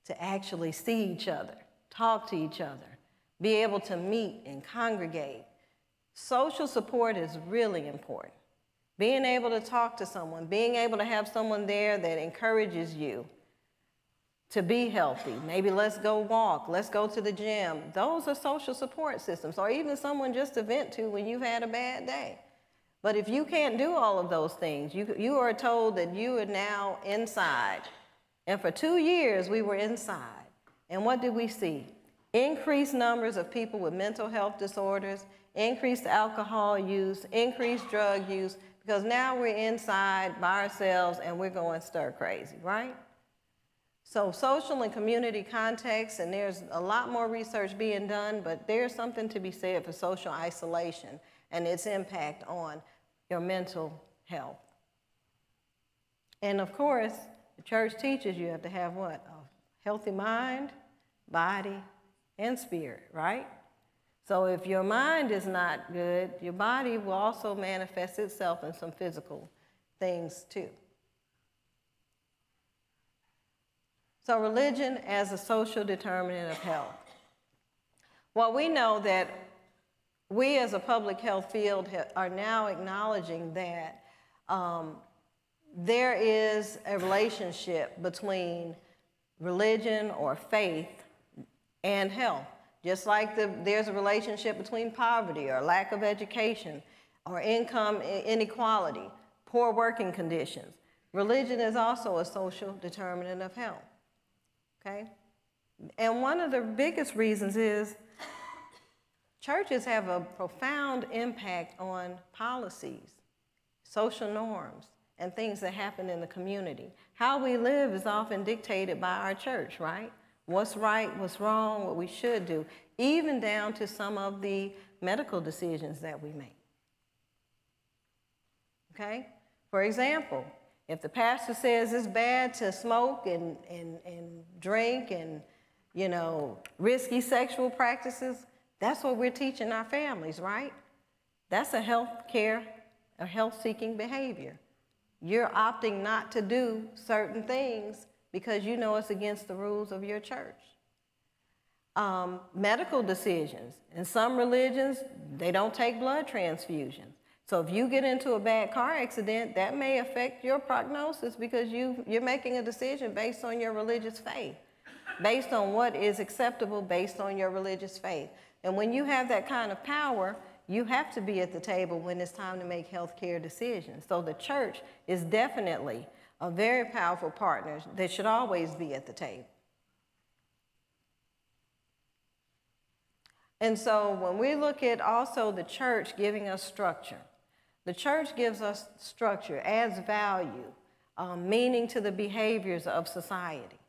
to actually see each other, talk to each other, be able to meet and congregate. Social support is really important. Being able to talk to someone, being able to have someone there that encourages you to be healthy. Maybe let's go walk, let's go to the gym. Those are social support systems, or even someone just to vent to when you've had a bad day. But if you can't do all of those things, you are told that you are now inside. And for 2 years, we were inside. And what did we see? Increased numbers of people with mental health disorders, increased alcohol use, increased drug use, because now we're inside by ourselves and we're going stir crazy, right? So social and community context, and there's a lot more research being done, but there's something to be said for social isolation and its impact on your mental health. And of course, the church teaches you have to have what? A healthy mind, body, and spirit, right? So if your mind is not good, your body will also manifest itself in some physical things too. So religion as a social determinant of health. Well, we know that we as a public health field are now acknowledging that there is a relationship between religion or faith and health. Just like there's a relationship between poverty or lack of education or income inequality, poor working conditions. Religion is also a social determinant of health, okay? And one of the biggest reasons is churches have a profound impact on policies, social norms, and things that happen in the community. How we live is often dictated by our church, right? What's right, what's wrong, what we should do, even down to some of the medical decisions that we make. Okay? For example, if the pastor says it's bad to smoke and drink and, risky sexual practices, that's what we're teaching our families, right? That's a health-seeking behavior. You're opting not to do certain things because you know it's against the rules of your church. Medical decisions. In some religions, they don't take blood transfusions. So if you get into a bad car accident, that may affect your prognosis because you're making a decision based on your religious faith, based on what is acceptable based on your religious faith. And when you have that kind of power, you have to be at the table when it's time to make healthcare decisions. So the church is definitely a very powerful partner that should always be at the table. And so when we look at also the church giving us structure, the church gives us structure, adds value, meaning to the behaviors of society.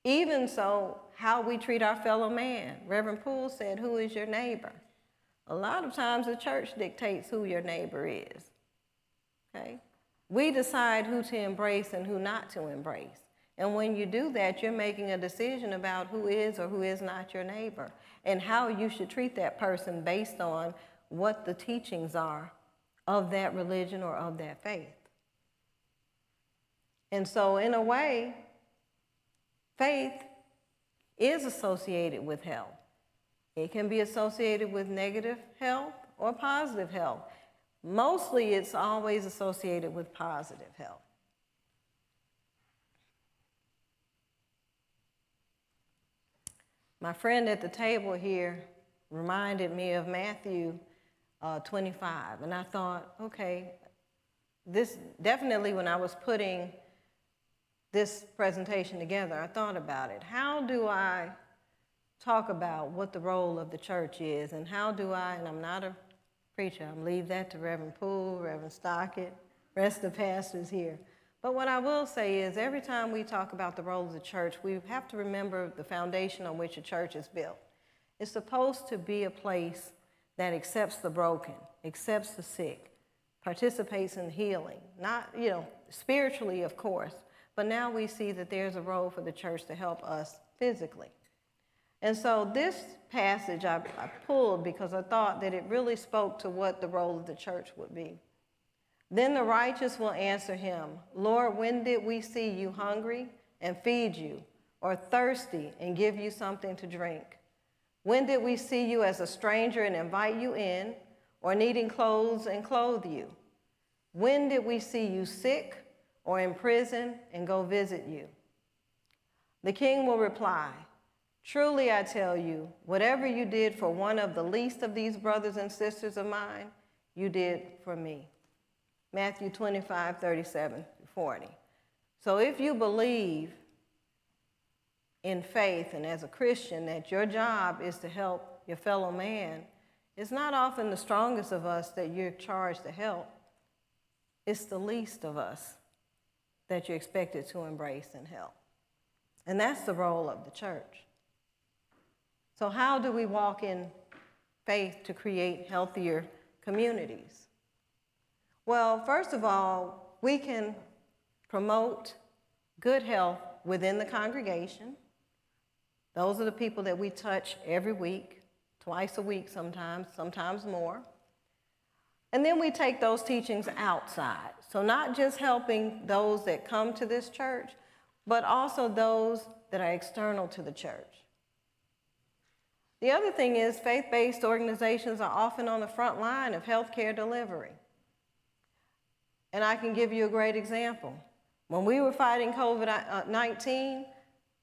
Even so, how we treat our fellow man. Reverend Poole said, "Who is your neighbor?" A lot of times the church dictates who your neighbor is, okay? We decide who to embrace and who not to embrace. And when you do that, you're making a decision about who is or who is not your neighbor and how you should treat that person based on what the teachings are of that religion or of that faith. And so in a way, faith is associated with health. It can be associated with negative health or positive health. Mostly it's always associated with positive health. My friend at the table here reminded me of Matthew 25, and I thought, okay, this definitely when I was putting this presentation together, I thought about it. How do I talk about what the role of the church is, and how do I, and I'm not a preacher, I'm leave that to Reverend Poole, Reverend Stockett, rest of the pastors here. But what I will say is every time we talk about the role of the church, we have to remember the foundation on which a church is built. It's supposed to be a place that accepts the broken, accepts the sick, participates in healing, not, spiritually, of course, but now we see that there's a role for the church to help us physically. And so this passage I pulled because I thought that it really spoke to what the role of the church would be. Then the righteous will answer him, Lord, when did we see you hungry and feed you, or thirsty and give you something to drink? When did we see you as a stranger and invite you in, or needing clothes and clothe you? When did we see you sick or in prison and go visit you? The king will reply, truly I tell you, whatever you did for one of the least of these brothers and sisters of mine, you did for me. Matthew 25, 37, 40. So if you believe in faith and as a Christian that your job is to help your fellow man, it's not often the strongest of us that you're charged to help. It's the least of us that you're expected to embrace and help. And that's the role of the church. So how do we walk in faith to create healthier communities? Well, first of all, we can promote good health within the congregation. Those are the people that we touch every week, twice a week sometimes more. And then we take those teachings outside. So not just helping those that come to this church, but also those that are external to the church. The other thing is faith-based organizations are often on the front line of healthcare delivery. And I can give you a great example. When we were fighting COVID-19,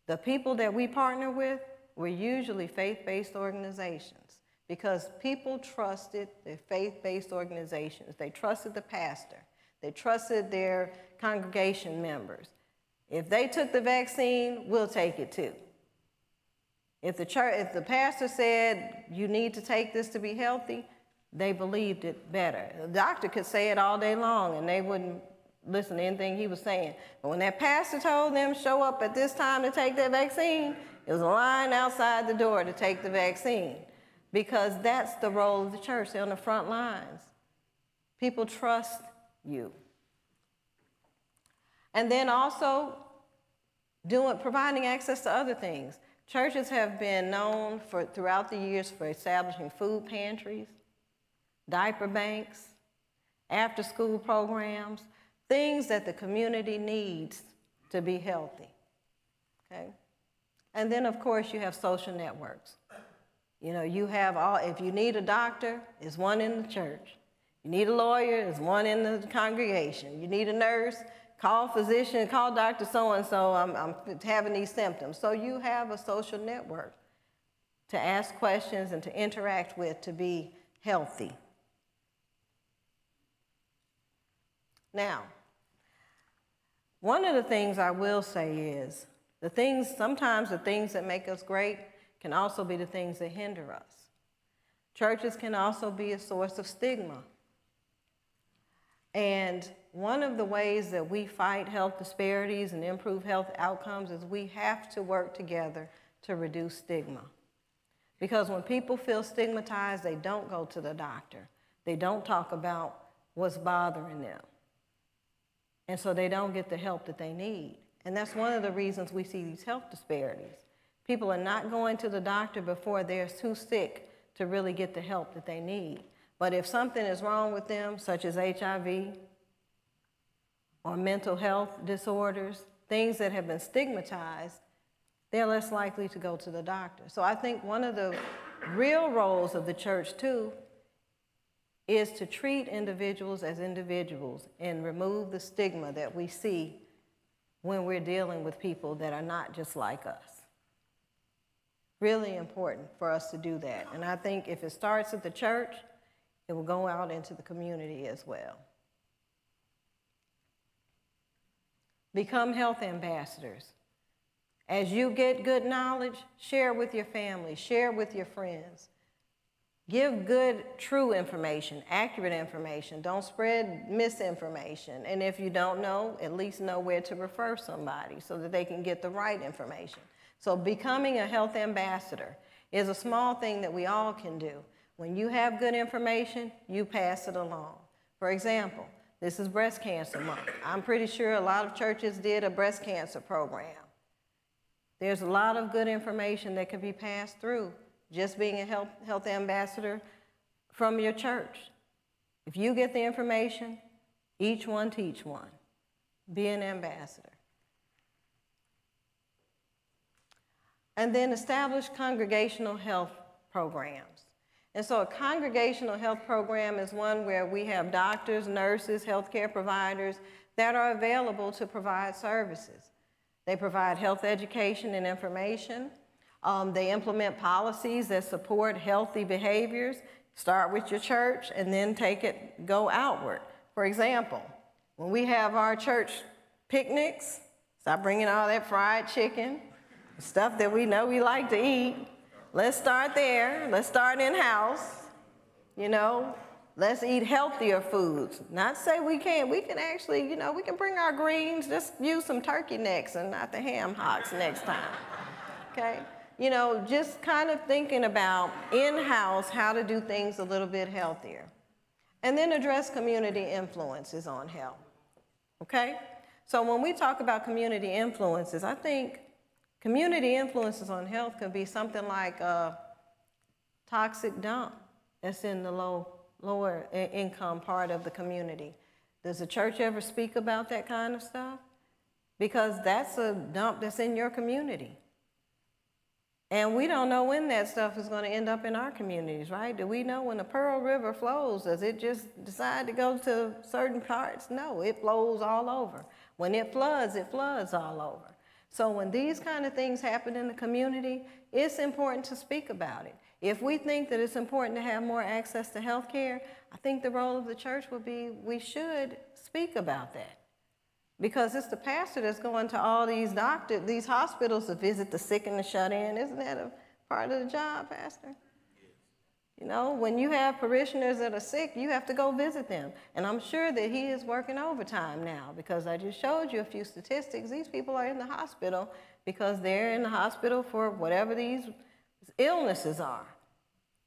the people that we partner with were usually faith-based organizations because people trusted the faith-based organizations. They trusted the pastor. They trusted their congregation members. If they took the vaccine, we'll take it too. If the pastor said you need to take this to be healthy, they believed it better. The doctor could say it all day long and they wouldn't listen to anything he was saying. But when that pastor told them show up at this time to take that vaccine, it was a line outside the door to take the vaccine because that's the role of the church. They're on the front lines. People trust you. And then also providing access to other things. Churches have been known throughout the years for establishing food pantries, diaper banks, after-school programs, things that the community needs to be healthy, okay? And then, of course, you have social networks. If you need a doctor, there's one in the church. You need a lawyer, there's one in the congregation. You need a nurse, call physician, call Dr. So-and-so, I'm having these symptoms. So you have a social network to ask questions and to interact with to be healthy. Now, one of the things I will say is sometimes the things that make us great can also be the things that hinder us. Churches can also be a source of stigma. And one of the ways that we fight health disparities and improve health outcomes is we have to work together to reduce stigma. Because when people feel stigmatized, they don't go to the doctor. They don't talk about what's bothering them. And so they don't get the help that they need. And that's one of the reasons we see these health disparities. People are not going to the doctor before they're too sick to really get the help that they need. But if something is wrong with them, such as HIV or mental health disorders, things that have been stigmatized, they're less likely to go to the doctor. So I think one of the real roles of the church, too, is to treat individuals as individuals and remove the stigma that we see when we're dealing with people that are not just like us. Really important for us to do that. And I think if it starts at the church, it will go out into the community as well. Become health ambassadors. As you get good knowledge, share with your family, share with your friends. Give good, true information, accurate information. Don't spread misinformation. And if you don't know, at least know where to refer somebody so that they can get the right information. So becoming a health ambassador is a small thing that we all can do. When you have good information, you pass it along. For example, this is Breast Cancer Month. I'm pretty sure a lot of churches did a breast cancer program. There's a lot of good information that can be passed through just being a health ambassador from your church. If you get the information, each one teach one. Be an ambassador. And then establish congregational health programs. And so a congregational health program is one where we have doctors, nurses, healthcare providers that are available to provide services. They provide health education and information. They implement policies that support healthy behaviors. Start with your church and then go outward. For example, when we have our church picnics, stop bringing all that fried chicken, stuff that we know we like to eat. Let's start there. Let's start in-house. You know, let's eat healthier foods. Not say we can't. We can actually, you know, we can bring our greens. Just use some turkey necks and not the ham hocks next time. Okay? You know, just kind of thinking about in-house how to do things a little bit healthier. And then address community influences on health. Okay? So when we talk about community influences, I think community influences on health could be something like a toxic dump that's in the lower income part of the community. Does the church ever speak about that kind of stuff? Because that's a dump that's in your community. And we don't know when that stuff is going to end up in our communities, right? Do we know when the Pearl River flows, does it just decide to go to certain parts? No, it flows all over. When it floods all over. So when these kind of things happen in the community, it's important to speak about it. If we think that it's important to have more access to health care, I think the role of the church would be we should speak about that. Because it's the pastor that's going to all these these hospitals to visit the sick and the shut in. Isn't that a part of the job, Pastor? Yes. You know, when you have parishioners that are sick, you have to go visit them. And I'm sure that he is working overtime now because I just showed you a few statistics. These people are in the hospital because they're in the hospital for whatever these illnesses are.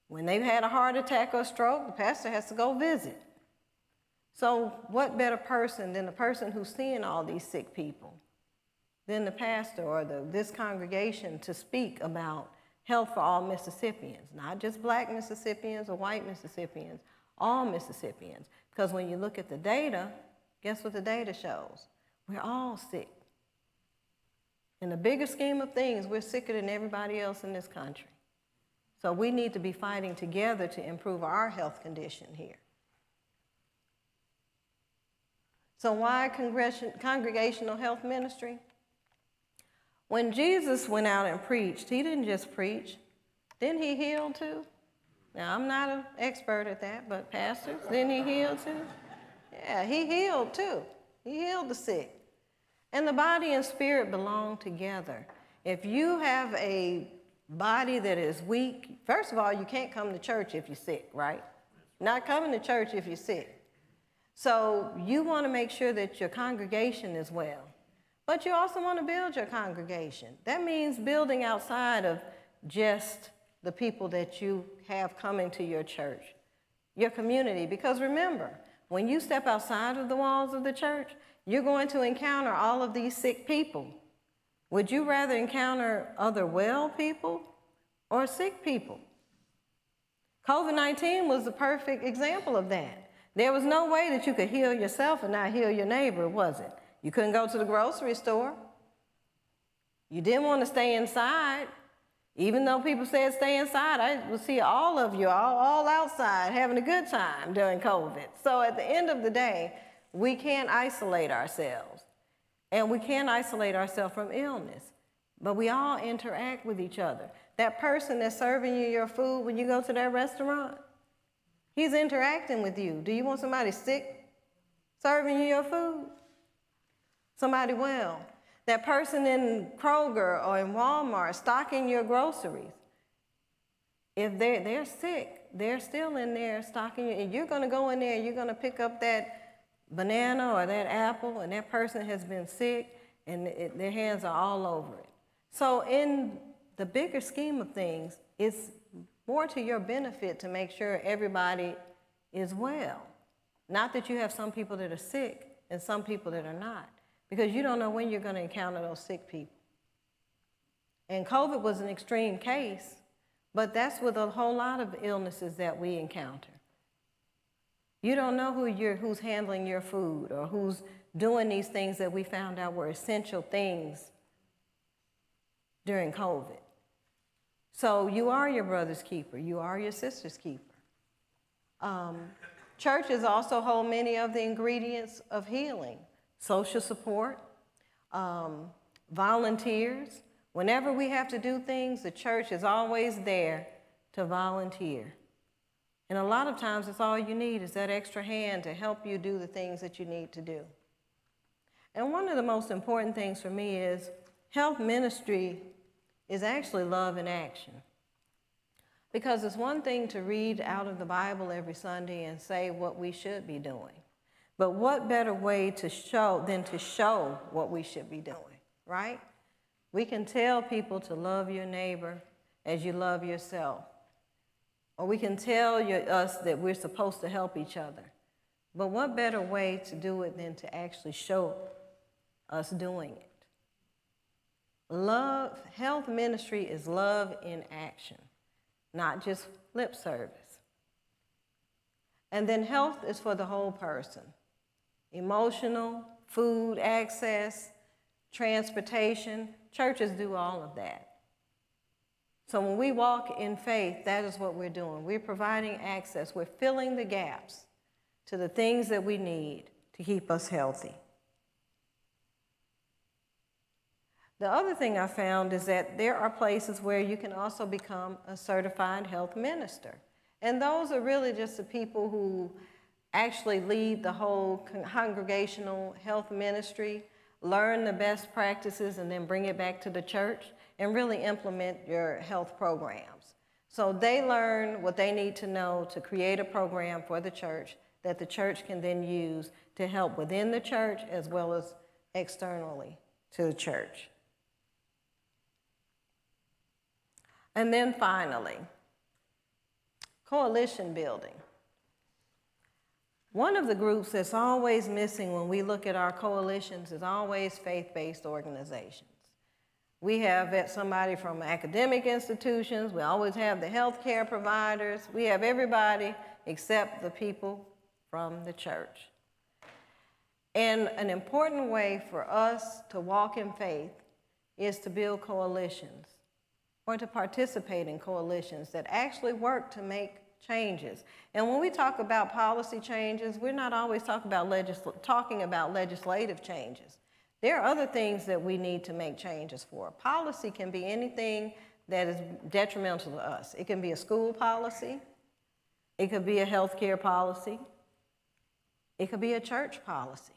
When they've had a heart attack or stroke, the pastor has to go visit. So what better person than the person who's seeing all these sick people than the pastor or this congregation to speak about health for all Mississippians, not just black Mississippians or white Mississippians, all Mississippians. Because when you look at the data, guess what the data shows? We're all sick. In the bigger scheme of things, we're sicker than everybody else in this country. So we need to be fighting together to improve our health condition here. So why congregational health ministry? When Jesus went out and preached, he didn't just preach. Didn't he heal too? Now, I'm not an expert at that, but pastors, didn't he heal too? Yeah, he healed too. He healed the sick. And the body and spirit belong together. If you have a body that is weak, first of all, you can't come to church if you're sick, right? Not coming to church if you're sick. So you want to make sure that your congregation is well. But you also want to build your congregation. That means building outside of just the people that you have coming to your church, your community. Because remember, when you step outside of the walls of the church, you're going to encounter all of these sick people. Would you rather encounter other well people or sick people? COVID-19 was the perfect example of that. There was no way that you could heal yourself and not heal your neighbor, was it? You couldn't go to the grocery store. You didn't want to stay inside. Even though people said stay inside, I would see all of you all outside having a good time during COVID. So at the end of the day, we can't isolate ourselves. And we can't isolate ourselves from illness. But we all interact with each other. That person that's serving you your food when you go to that restaurant, he's interacting with you. Do you want somebody sick serving you your food? Somebody well. That person in Kroger or in Walmart stocking your groceries, if they're sick, they're still in there stocking you. And you're going to go in there and you're going to pick up that banana or that apple, and that person has been sick, and their hands are all over it. So in the bigger scheme of things, it's more to your benefit to make sure everybody is well. Not that you have some people that are sick and some people that are not, because you don't know when you're going to encounter those sick people. And COVID was an extreme case, but that's with a whole lot of illnesses that we encounter. You don't know who's handling your food or who's doing these things that we found out were essential things during COVID. So you are your brother's keeper. You are your sister's keeper. Churches also hold many of the ingredients of healing: social support, volunteers. Whenever we have to do things, the church is always there to volunteer. And a lot of times, it's all you need is that extra hand to help you do the things that you need to do. And one of the most important things for me is health ministry is actually love in action. Because it's one thing to read out of the Bible every Sunday and say what we should be doing. But what better way to show than to show what we should be doing, right? We can tell people to love your neighbor as you love yourself. Or we can tell us that we're supposed to help each other. But what better way to do it than to actually show us doing it? Love, health ministry is love in action, not just lip service. And then health is for the whole person. Emotional, food access, transportation. Churches do all of that. So when we walk in faith, that is what we're doing. We're providing access. We're filling the gaps to the things that we need to keep us healthy. The other thing I found is that there are places where you can also become a certified health minister. And those are really just the people who actually lead the whole congregational health ministry, learn the best practices, and then bring it back to the church and really implement your health programs. So they learn what they need to know to create a program for the church that the church can then use to help within the church as well as externally to the church. And then finally, coalition building. One of the groups that's always missing when we look at our coalitions is always faith-based organizations. We have somebody from academic institutions. We always have the healthcare providers. We have everybody except the people from the church. And an important way for us to walk in faith is to build coalitions or to participate in coalitions that actually work to make changes. And when we talk about policy changes, we're not always talking about legislative changes. There are other things that we need to make changes for. Policy can be anything that is detrimental to us. It can be a school policy. It could be a healthcare policy. It could be a church policy.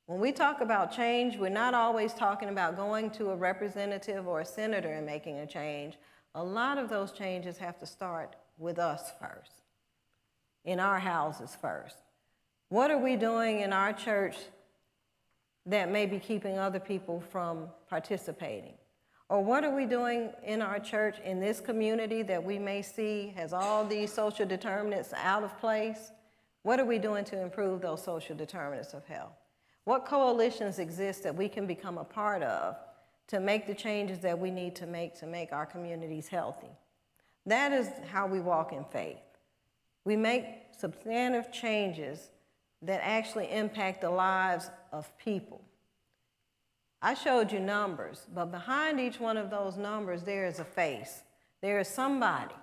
When we talk about change, we're not always talking about going to a representative or a senator and making a change. A lot of those changes have to start with us first, in our houses first. What are we doing in our church that may be keeping other people from participating? Or what are we doing in our church, in this community that we may see has all these social determinants out of place? What are we doing to improve those social determinants of health? What coalitions exist that we can become a part of to make the changes that we need to make our communities healthy? That is how we walk in faith. We make substantive changes that actually impact the lives of people. I showed you numbers, but behind each one of those numbers, there is a face. There is somebody.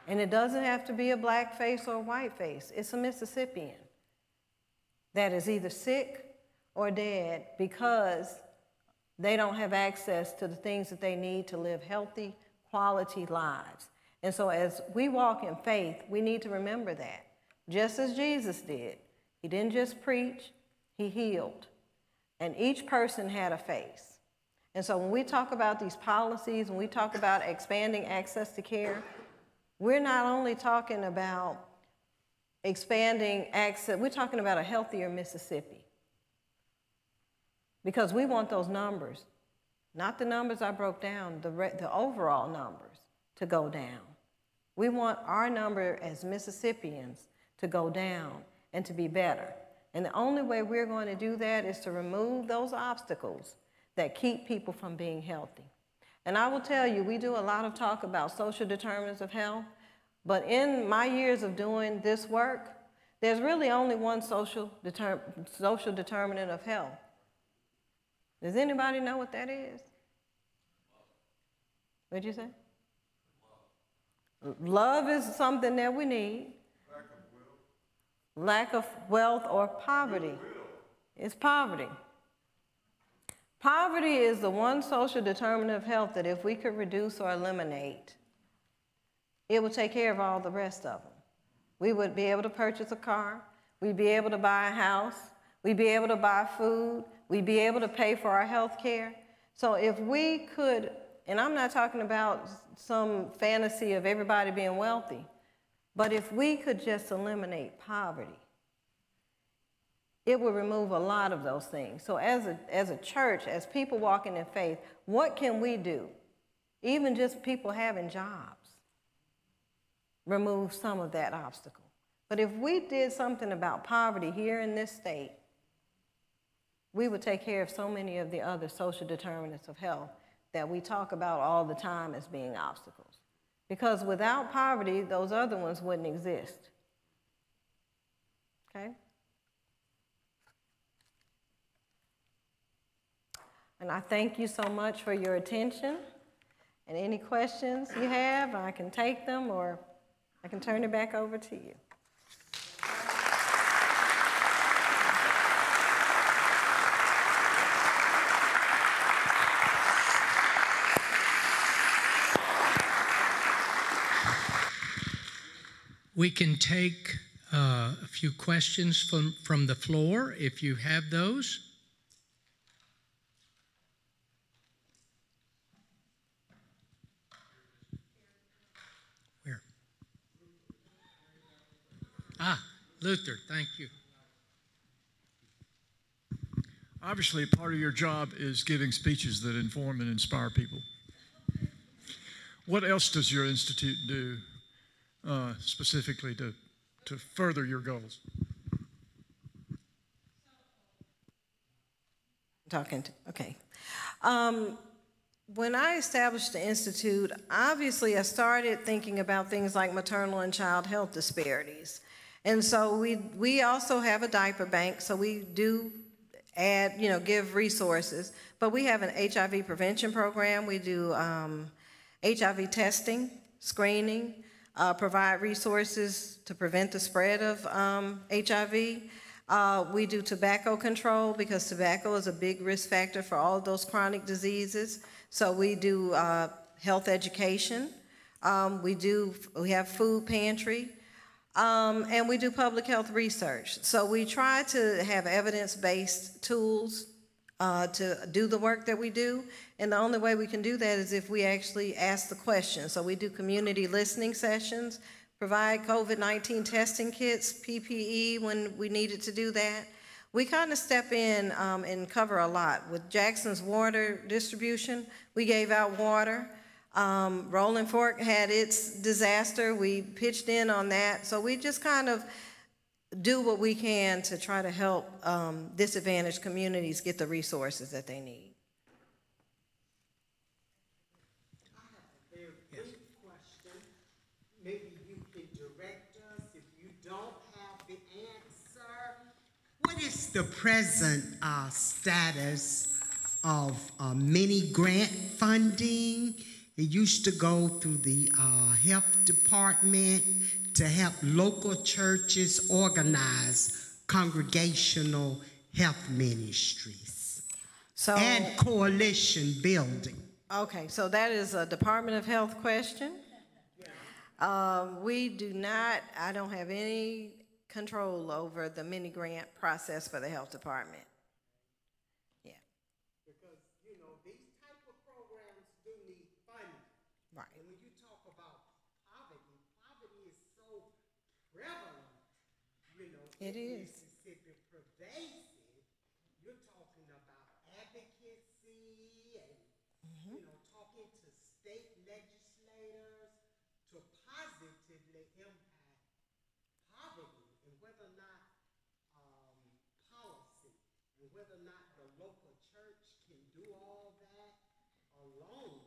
And it doesn't have to be a black face or a white face. It's a Mississippian that is either sick or dead because they don't have access to the things that they need to live healthy, quality lives. And so as we walk in faith, we need to remember that. Just as Jesus did. He didn't just preach, he healed. And each person had a face. And so when we talk about these policies, when we talk about expanding access to care, we're not only talking about expanding access, we're talking about a healthier Mississippi. Because we want those numbers, not the numbers I broke down, the overall numbers to go down. We want our number as Mississippians to go down and to be better. And the only way we're going to do that is to remove those obstacles that keep people from being healthy. And I will tell you, we do a lot of talk about social determinants of health, but in my years of doing this work, there's really only one social determinant of health. Does anybody know what that is? What'd you say? Love is something that we need. Lack of wealth or poverty. It's poverty. Poverty is the one social determinant of health that if we could reduce or eliminate, it would take care of all the rest of them. We would be able to purchase a car. We'd be able to buy a house. We'd be able to buy food. We'd be able to pay for our health care. So if we could, and I'm not talking about some fantasy of everybody being wealthy, but if we could just eliminate poverty, it would remove a lot of those things. So as a church, as people walking in faith, what can we do? Even just people having jobs, remove some of that obstacle. But if we did something about poverty here in this state, we would take care of so many of the other social determinants of health that we talk about all the time as being obstacles. Because without poverty, those other ones wouldn't exist. Okay? And I thank you so much for your attention. And any questions you have, I can take them or I can turn it back over to you. We can take a few questions from the floor if you have those. Where? Luther, thank you. Obviously, part of your job is giving speeches that inform and inspire people. What else does your institute do specifically to further your goals? Okay. When I established the Institute, obviously I started thinking about things like maternal and child health disparities. And so we also have a diaper bank, so we do add, give resources. But we have an HIV prevention program. We do HIV testing, screening, provide resources to prevent the spread of HIV. We do tobacco control because tobacco is a big risk factor for all of those chronic diseases. So we do health education. We have food pantry. And we do public health research. So we try to have evidence-based tools to do the work that we do. And the only way we can do that is if we actually ask the questions. So we do community listening sessions, provide COVID-19 testing kits, PPE when we needed to do that. We kind of step in and cover a lot. With Jackson's water distribution, we gave out water. Rolling Fork had its disaster. We pitched in on that. So we just kind of do what we can to try to help disadvantaged communities get the resources that they need. I have a very brief question. Maybe you can direct us if you don't have the answer. What is the present status of mini grant funding? It used to go through the health department to help local churches organize congregational health ministries and coalition building. Okay, so that is a Department of Health question. We do not, I don't have any control over the mini grant process for the health department. Yeah. Because, you know, these type of programs do need funding. Right. And when you talk about poverty, poverty is so prevalent, you know. It is. Mississippi, pervasive. You're talking about advocacy and, you know, talking to state legislators to positively impact poverty and whether or not policy and whether or not the local church can do all that alone.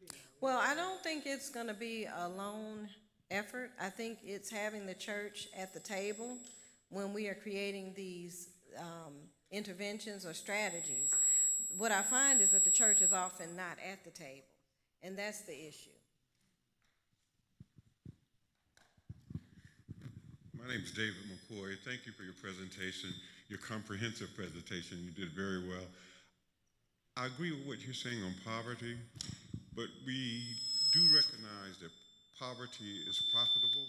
You know. Well, I don't think it's going to be a lone effort. I think it's having the church at the table when we are creating these interventions or strategies. What I find is that the church is often not at the table, and that's the issue. My name is David McCoy. Thank you for your presentation, your comprehensive presentation. You did very well. I agree with what you're saying on poverty, but we do recognize that poverty is profitable.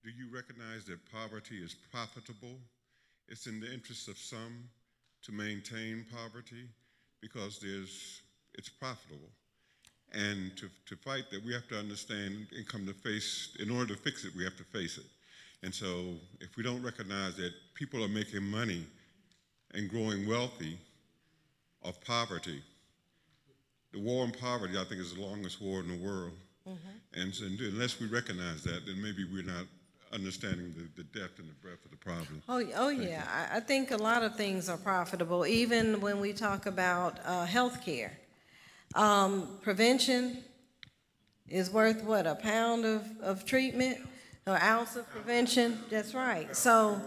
Do you recognize that poverty is profitable? It's in the interest of some to maintain poverty because it's profitable. And to fight that, we have to understand and come to face, in order to fix it, we have to face it. And so if we don't recognize that people are making money and growing wealthy off poverty, the war on poverty, I think, is the longest war in the world. Mm-hmm. And so unless we recognize that, then maybe we're not understanding the depth and the breadth of the problem. Oh yeah. I think a lot of things are profitable, even when we talk about health care. Prevention is worth, what, a pound of treatment, or ounce of prevention? That's right. So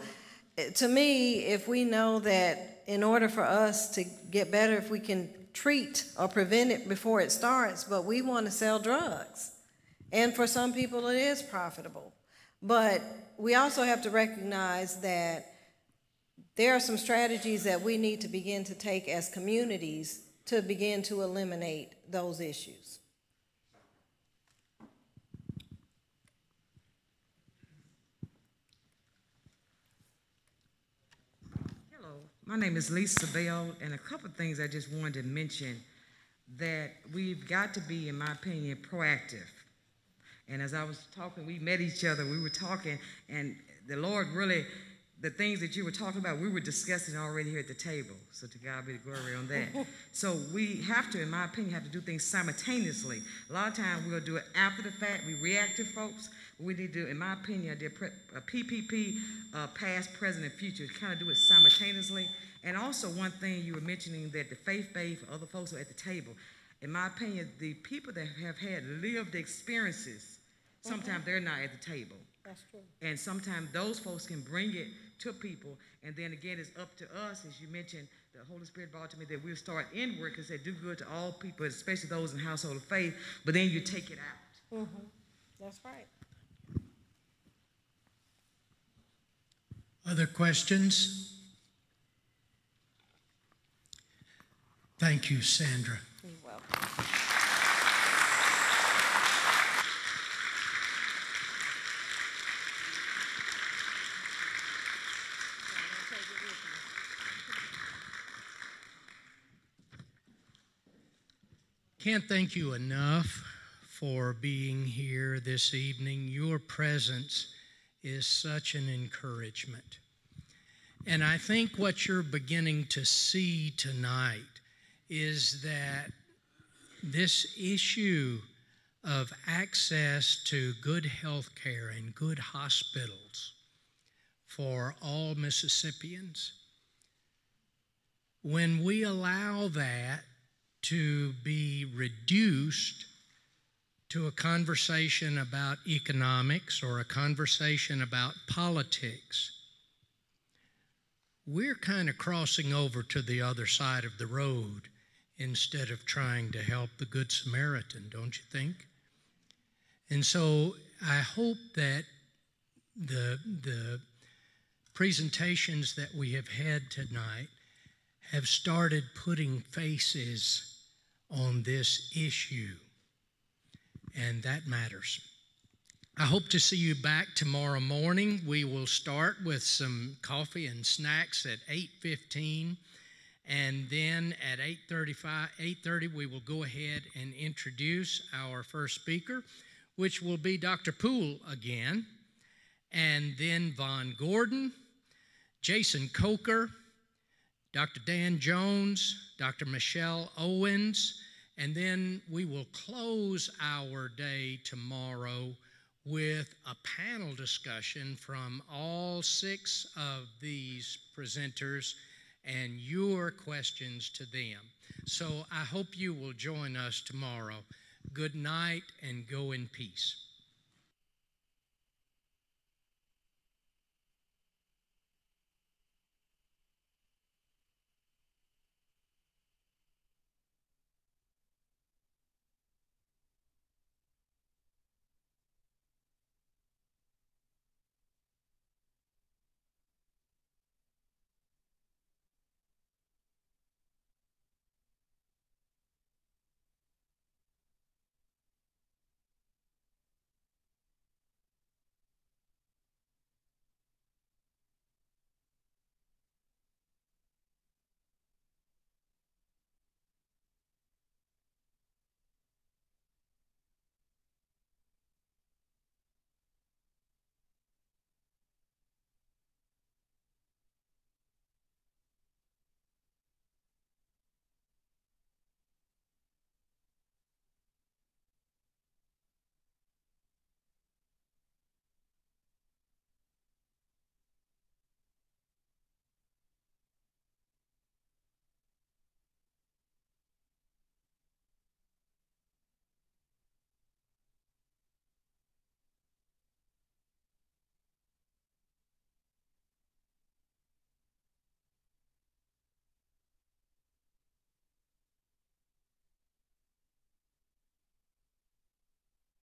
to me, if we know that in order for us to get better, if we can treat or prevent it before it starts, but we want to sell drugs. And for some people, it is profitable. But we also have to recognize that there are some strategies that we need to begin to take as communities to begin to eliminate those issues. Hello, my name is Lisa Bell, and a couple of things I just wanted to mention that we've got to be, in my opinion, proactive. And as I was talking, we met each other, we were talking, and the Lord really, the things that you were talking about, we were discussing already here at the table. So to God be the glory on that. So we have to, in my opinion, have to do things simultaneously. A lot of times we'll do it after the fact. We react to folks. We need to, in my opinion, a PPP, past, present, and future, kind of do it simultaneously. And also one thing you were mentioning, that the faith-based, other folks are at the table. In my opinion, the people that have had lived experiences, sometimes they're not at the table. That's true. And sometimes those folks can bring it to people. And then again, it's up to us, as you mentioned, the Holy Spirit brought to me that we'll start inward because they do good to all people, especially those in the household of faith, but then you take it out. Mm-hmm. That's right. Other questions? Thank you, Sandra. You're welcome. Can't thank you enough for being here this evening. Your presence is such an encouragement. And I think what you're beginning to see tonight is that this issue of access to good health care and good hospitals for all Mississippians. When we allow that to be reduced to a conversation about economics or a conversation about politics, we're kind of crossing over to the other side of the road instead of trying to help the Good Samaritan, don't you think? And so I hope that the presentations that we have had tonight have started putting faces on this issue, and that matters. I hope to see you back tomorrow morning. We will start with some coffee and snacks at 8:15, and then at 8:30 we will go ahead and introduce our first speaker, which will be Dr. Poole again, and then Von Gordon, Jason Coker, Dr. Dan Jones, Dr. Michelle Owens, and then we will close our day tomorrow with a panel discussion from all 6 of these presenters and your questions to them. So I hope you will join us tomorrow. Good night and go in peace.